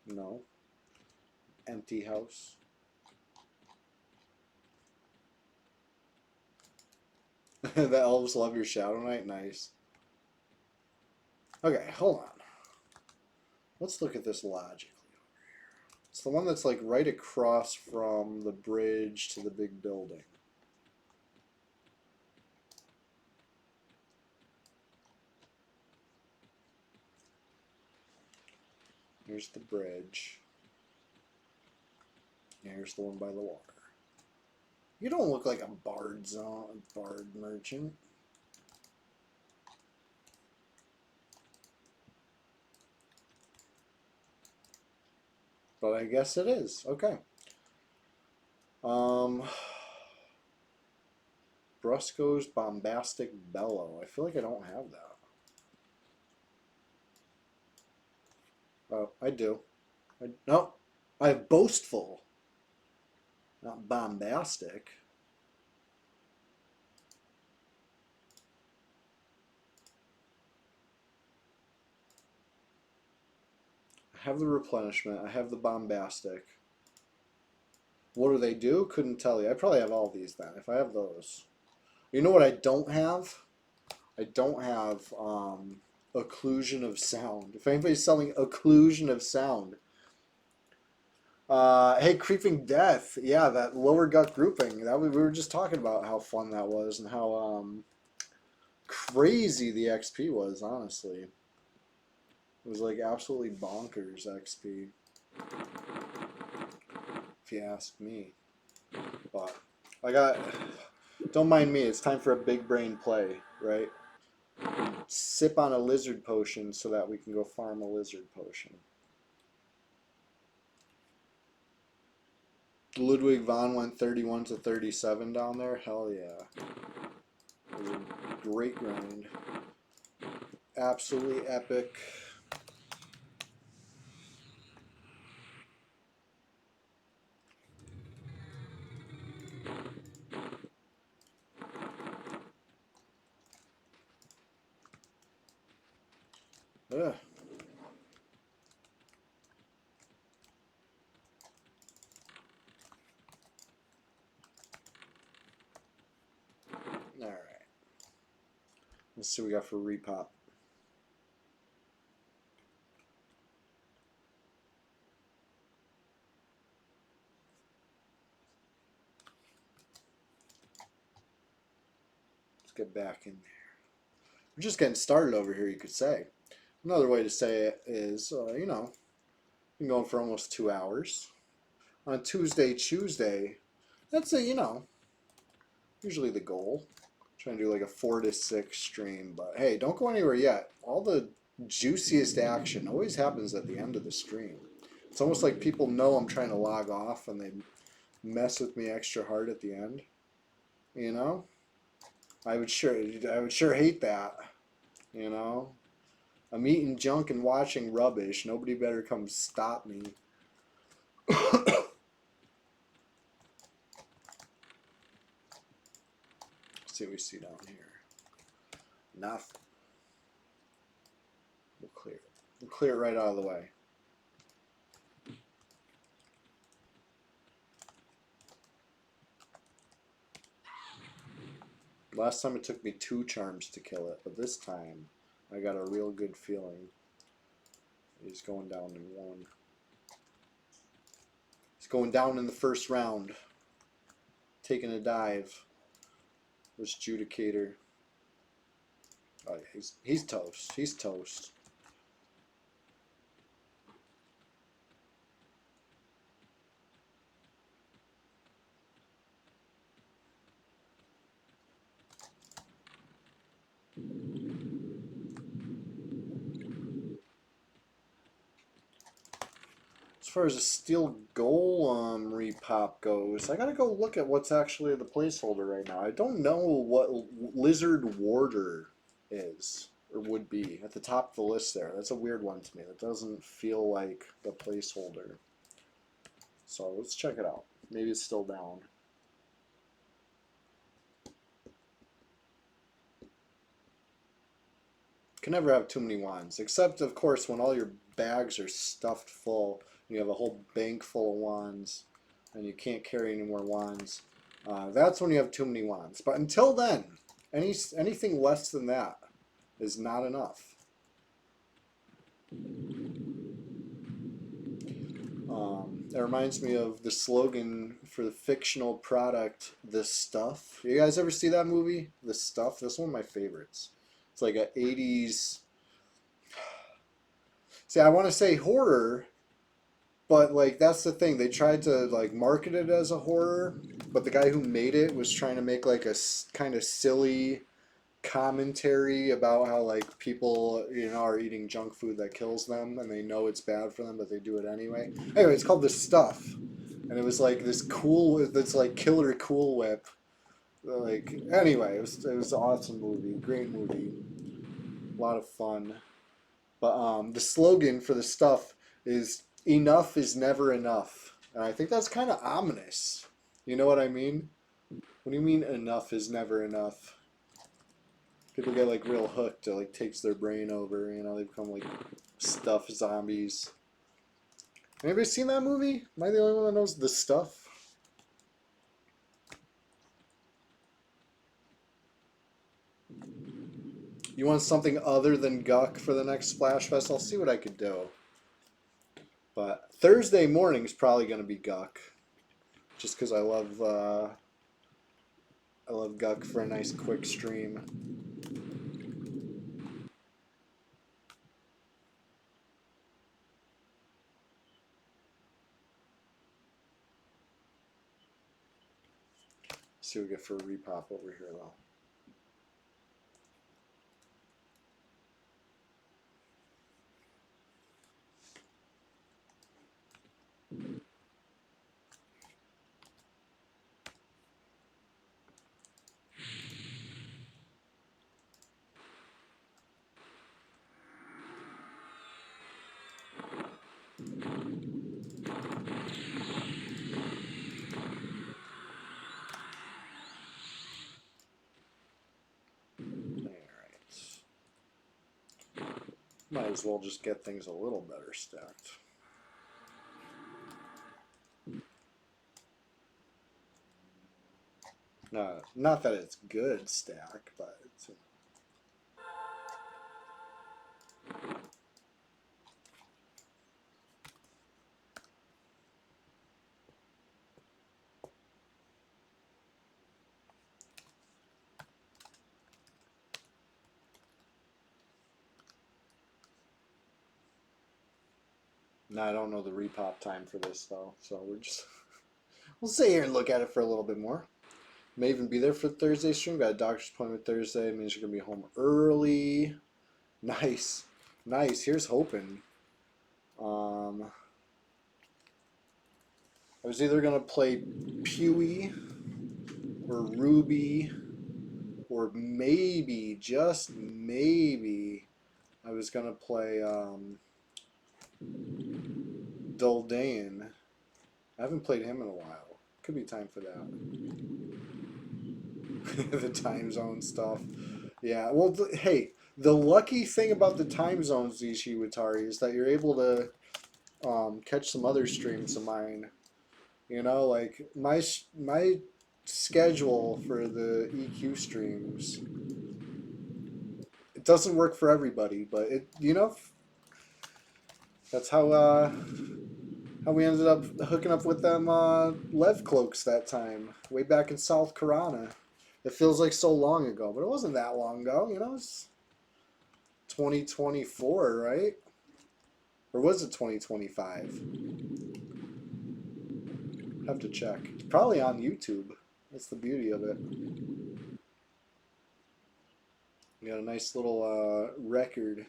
No. Empty house. The elves love your Shadow Knight. Nice. Okay, hold on. Let's look at this logically over here. It's the one that's like right across from the bridge to the big building. Here's the bridge. Here's the one by the water. You don't look like a bard merchant. But I guess it is. Okay. Brusco's Bombastic Bellow. I feel like I don't have that. Oh, I do. No, I have Boastful. Not Bombastic. I have the Replenishment. I have the Bombastic. What do they do? Couldn't tell you. I probably have all these then, if I have those. You know what I don't have? I don't have Occlusion of Sound. If anybody's selling Occlusion of Sound. Hey, Creeping Death. Yeah, that lower gut grouping. That we were just talking about how fun that was and how crazy the XP was, honestly. It was like absolutely bonkers XP, if you ask me. But don't mind me, it's time for a big brain play, right? Sip on a lizard potion so that we can go farm a lizard potion. Ludwig von went 31 to 37 down there. Hell yeah. It was a great grind. Absolutely epic. Ugh. All right. Let's see what we got for repop. Let's get back in there. We're just getting started over here, you could say. Another way to say it is, you know, been going for almost 2 hours. On Tuesday, CHEWSDAY, that's a, you know, usually the goal. Trying to do like a 4 to 6 stream, but hey, don't go anywhere yet. All the juiciest action always happens at the end of the stream. It's almost like people know I'm trying to log off and they mess with me extra hard at the end. You know? I would sure hate that. You know? I'm eating junk and watching rubbish. Nobody better come stop me. Let's see what we see down here. Nothing. We'll clear it. We'll clear it right out of the way. Last time it took me 2 charms to kill it, but this time I got a real good feeling. He's going down in 1. He's going down in the first round. Taking a dive. This Judicator. Oh, yeah, he's toast. He's toast. As far as the steel golem repop goes, I gotta go look at what's actually the placeholder right now. I don't know what Lizard Warder is, or would be, at the top of the list there. That's a weird one to me. That doesn't feel like the placeholder. So let's check it out. Maybe it's still down. Can never have too many wands, except of course when all your bags are stuffed full. You have a whole bank full of wands, and you can't carry any more wands. That's when you have too many wands. But until then, anything less than that is not enough. It reminds me of the slogan for the fictional product, The Stuff. You guys ever see that movie, The Stuff? That's one of my favorites. It's like a 80s... See, I want to say horror, but like that's the thing. They tried to like market it as a horror, but the guy who made it was trying to make like a kind of silly commentary about how like people, you know, are eating junk food that kills them and they know it's bad for them, but they do it anyway. Anyway, it's called The Stuff, and it was like this like killer Cool Whip. Like anyway, it was an awesome movie, great movie, a lot of fun. But the slogan for The Stuff is "Enough is never enough," and I think that's kind of ominous. You know what I mean? What do you mean enough is never enough? People get like real hooked. It like takes their brain over. You know, they become like stuff zombies. Anybody seen that movie? Am I the only one that knows The Stuff? You want something other than Guck for the next Splash Fest? I'll see what I could do. But Thursday morning is probably going to be Guck, just because I love Guck for a nice quick stream. See what we get for a repop over here, though. Might as well just get things a little better stacked. Not that it's good stack, but it's... No, I don't know the repop time for this though, so we'll sit here and look at it for a little bit more. May even be there for Thursday stream. Got a doctor's appointment Thursday. Means you're gonna be home early. Nice, nice. Here's hoping. I was either gonna play Pewee or Ruby, or maybe, just maybe, I was gonna play Duldain. I haven't played him in a while. Could be time for that. The time zone stuff. Yeah, well, hey, the lucky thing about the time zones, Ishiwatari, is that you're able to catch some other streams of mine. You know, like my schedule for the EQ streams, it doesn't work for everybody, but it, you know, that's how we ended up hooking up with them Lev cloaks that time, way back in South Carolina. It feels like so long ago, but it wasn't that long ago. You know, it's 2024, right? Or was it 2025? Have to check. It's probably on YouTube. That's the beauty of it. You got a nice little record.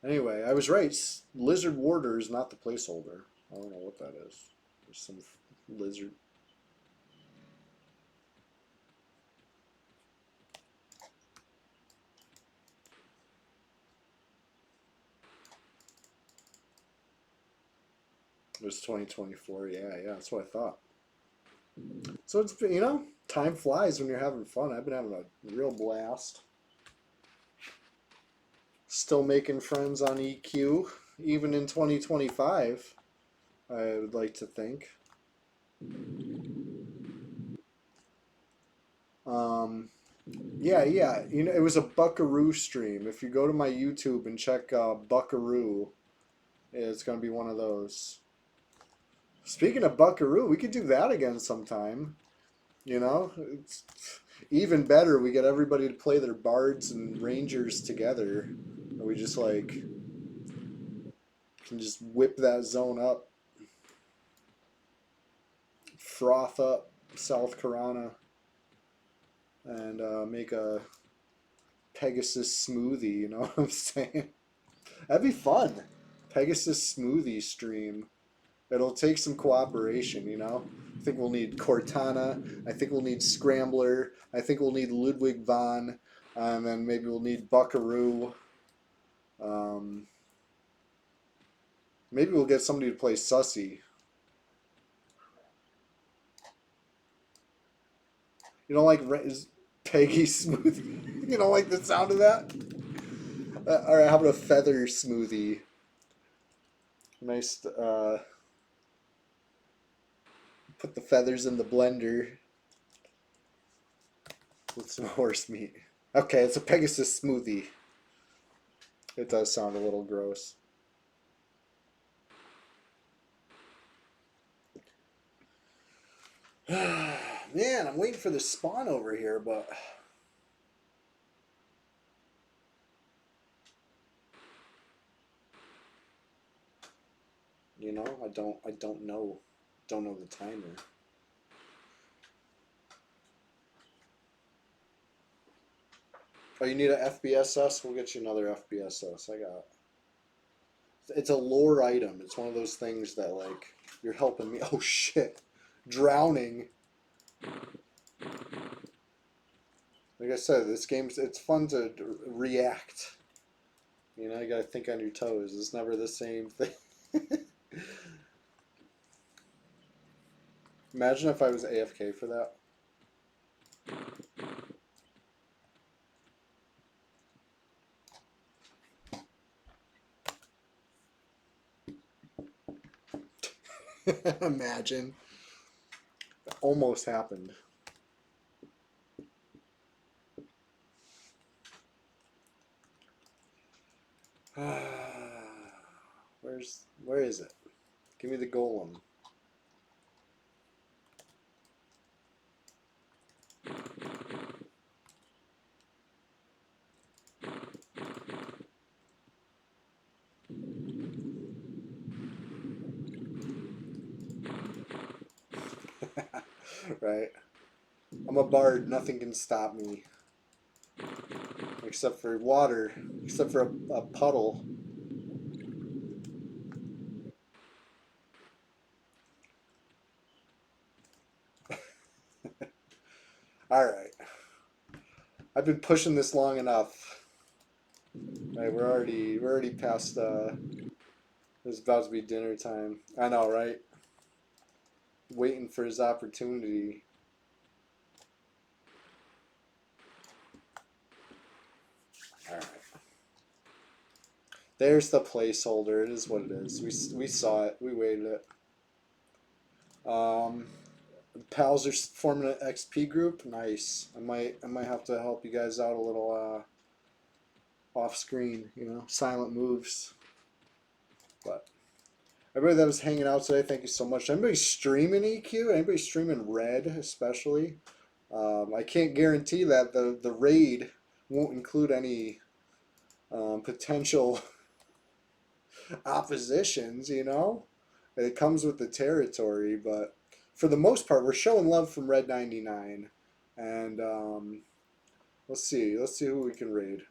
Anyway, I was right. Lizard Warder is not the placeholder. I don't know what that is. There's some lizard. It was 2024. Yeah, that's what I thought. So it's, you know, time flies when you're having fun. I've been having a real blast. Still making friends on EQ, even in 2025, I would like to think. Yeah, you know, it was a Buckaroo stream. If you go to my YouTube and check Buckaroo, it's going to be one of those. Speaking of Buckaroo, we could do that again sometime. You know, it's even better. We get everybody to play their bards and rangers together. We just like can just whip that zone up, froth up South Carolina, and make a Pegasus smoothie. You know what I'm saying? That'd be fun. Pegasus smoothie stream. It'll take some cooperation, you know? I think we'll need Cortana. I think we'll need Scrambler. I think we'll need Ludwig von. And then maybe we'll need Buckaroo. Maybe we'll get somebody to play Sussy. You don't like Peggy Smoothie? You don't like the sound of that? Alright, how about a Feather Smoothie? Nice, put the feathers in the blender with some horse meat. Okay, it's a Pegasus smoothie. It does sound a little gross. Man, I'm waiting for the spawn over here, but you know, I don't know the timer. Oh, you need a FBSS? We'll get you another FBSS. I got. It's a lore item. It's one of those things that like you're helping me. Oh shit, drowning. Like I said, this game's it's fun to react. You know, you gotta think on your toes. It's never the same thing. Imagine if I was AFK for that. Imagine. Almost happened. Where is it? Give me the golem. Right? I'm a bard, nothing can stop me. Except for water. Except for a puddle. Alright. I've been pushing this long enough. Right, we're already past it's about to be dinner time. I know, right? Waiting for his opportunity. Alright. There's the placeholder. It is what it is. We saw it. We waited it. Pals are forming an XP group. Nice. I might have to help you guys out a little off screen. You know, silent moves. But everybody that was hanging out today, thank you so much. Anybody streaming EQ? Anybody streaming Red especially? I can't guarantee that the raid won't include any potential oppositions. You know, it comes with the territory, but for the most part, we're showing love from Red 99, and let's see who we can raid.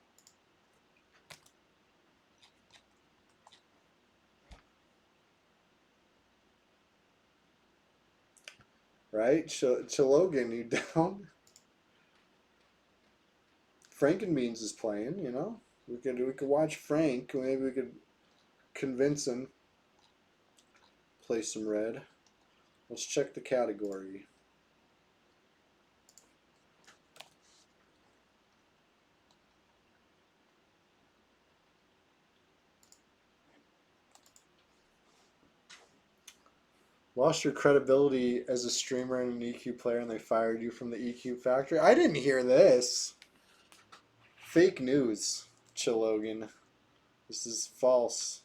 Right, Chilogan, you down? Frankenbeans is playing. You know, we could watch Frank. Maybe we could convince him. Play some Red. Let's check the category. Lost your credibility as a streamer and an EQ player, and they fired you from the EQ factory. I didn't hear this. Fake news, Chilogan. This is false.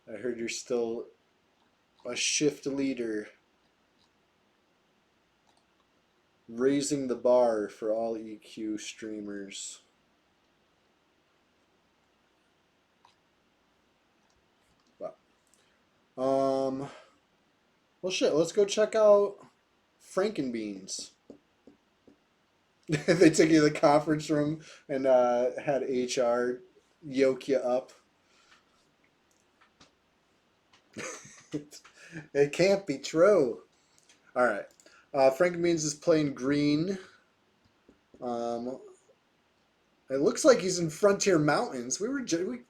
I heard you're still a shift leader, raising the bar for all EQ streamers. But, well, shit. Let's go check out Frankenbeans. They took you to the conference room and had HR yoke you up. It can't be true. All right. Frankenbeans is playing green. It looks like he's in Frontier Mountains. We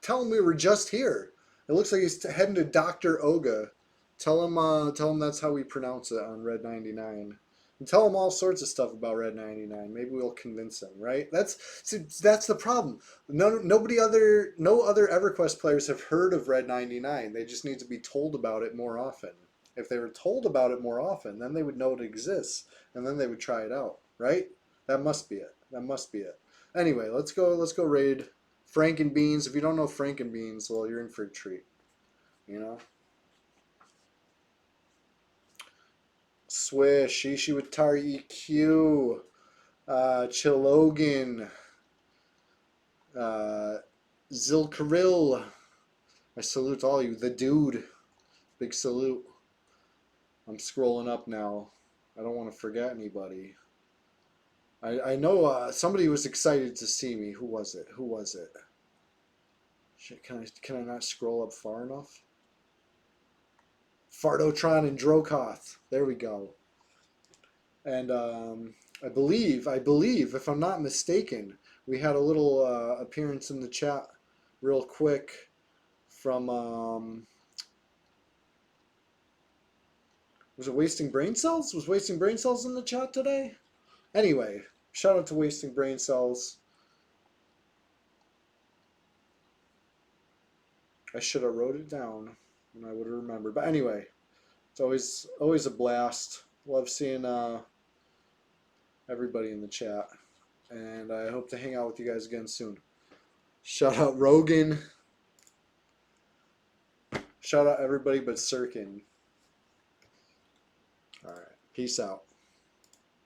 tell him we were just here. It looks like he's heading to Dr. Oga. Tell him that's how we pronounce it on Red 99. And tell him all sorts of stuff about Red 99. Maybe we'll convince him, right? That's the problem. No other EverQuest players have heard of Red 99. They just need to be told about it more often. If they were told about it more often, then they would know it exists, and then they would try it out, right? That must be it. That must be it. Anyway, let's go raid Frankenbeans. If you don't know Frankenbeans, well, you're in for a treat. You know? Swish, Ishi with Tar EQ, Chilogan, Zilkaril. I salute all you. The dude. Big salute. I'm scrolling up now. I don't want to forget anybody. I know somebody was excited to see me. Who was it? Shit, can I not scroll up far enough? Fardotron and Drokoth. There we go. And I believe, if I'm not mistaken, we had a little appearance in the chat real quick from Was it Wasting Brain Cells? Was Wasting Brain Cells in the chat today? Anyway, shout out to Wasting Brain Cells. I should have wrote it down and I would have remembered. But anyway, it's always a blast. Love seeing everybody in the chat. And I hope to hang out with you guys again soon. Shout out Rogan. Shout out everybody but Sirkin. All right. Peace out.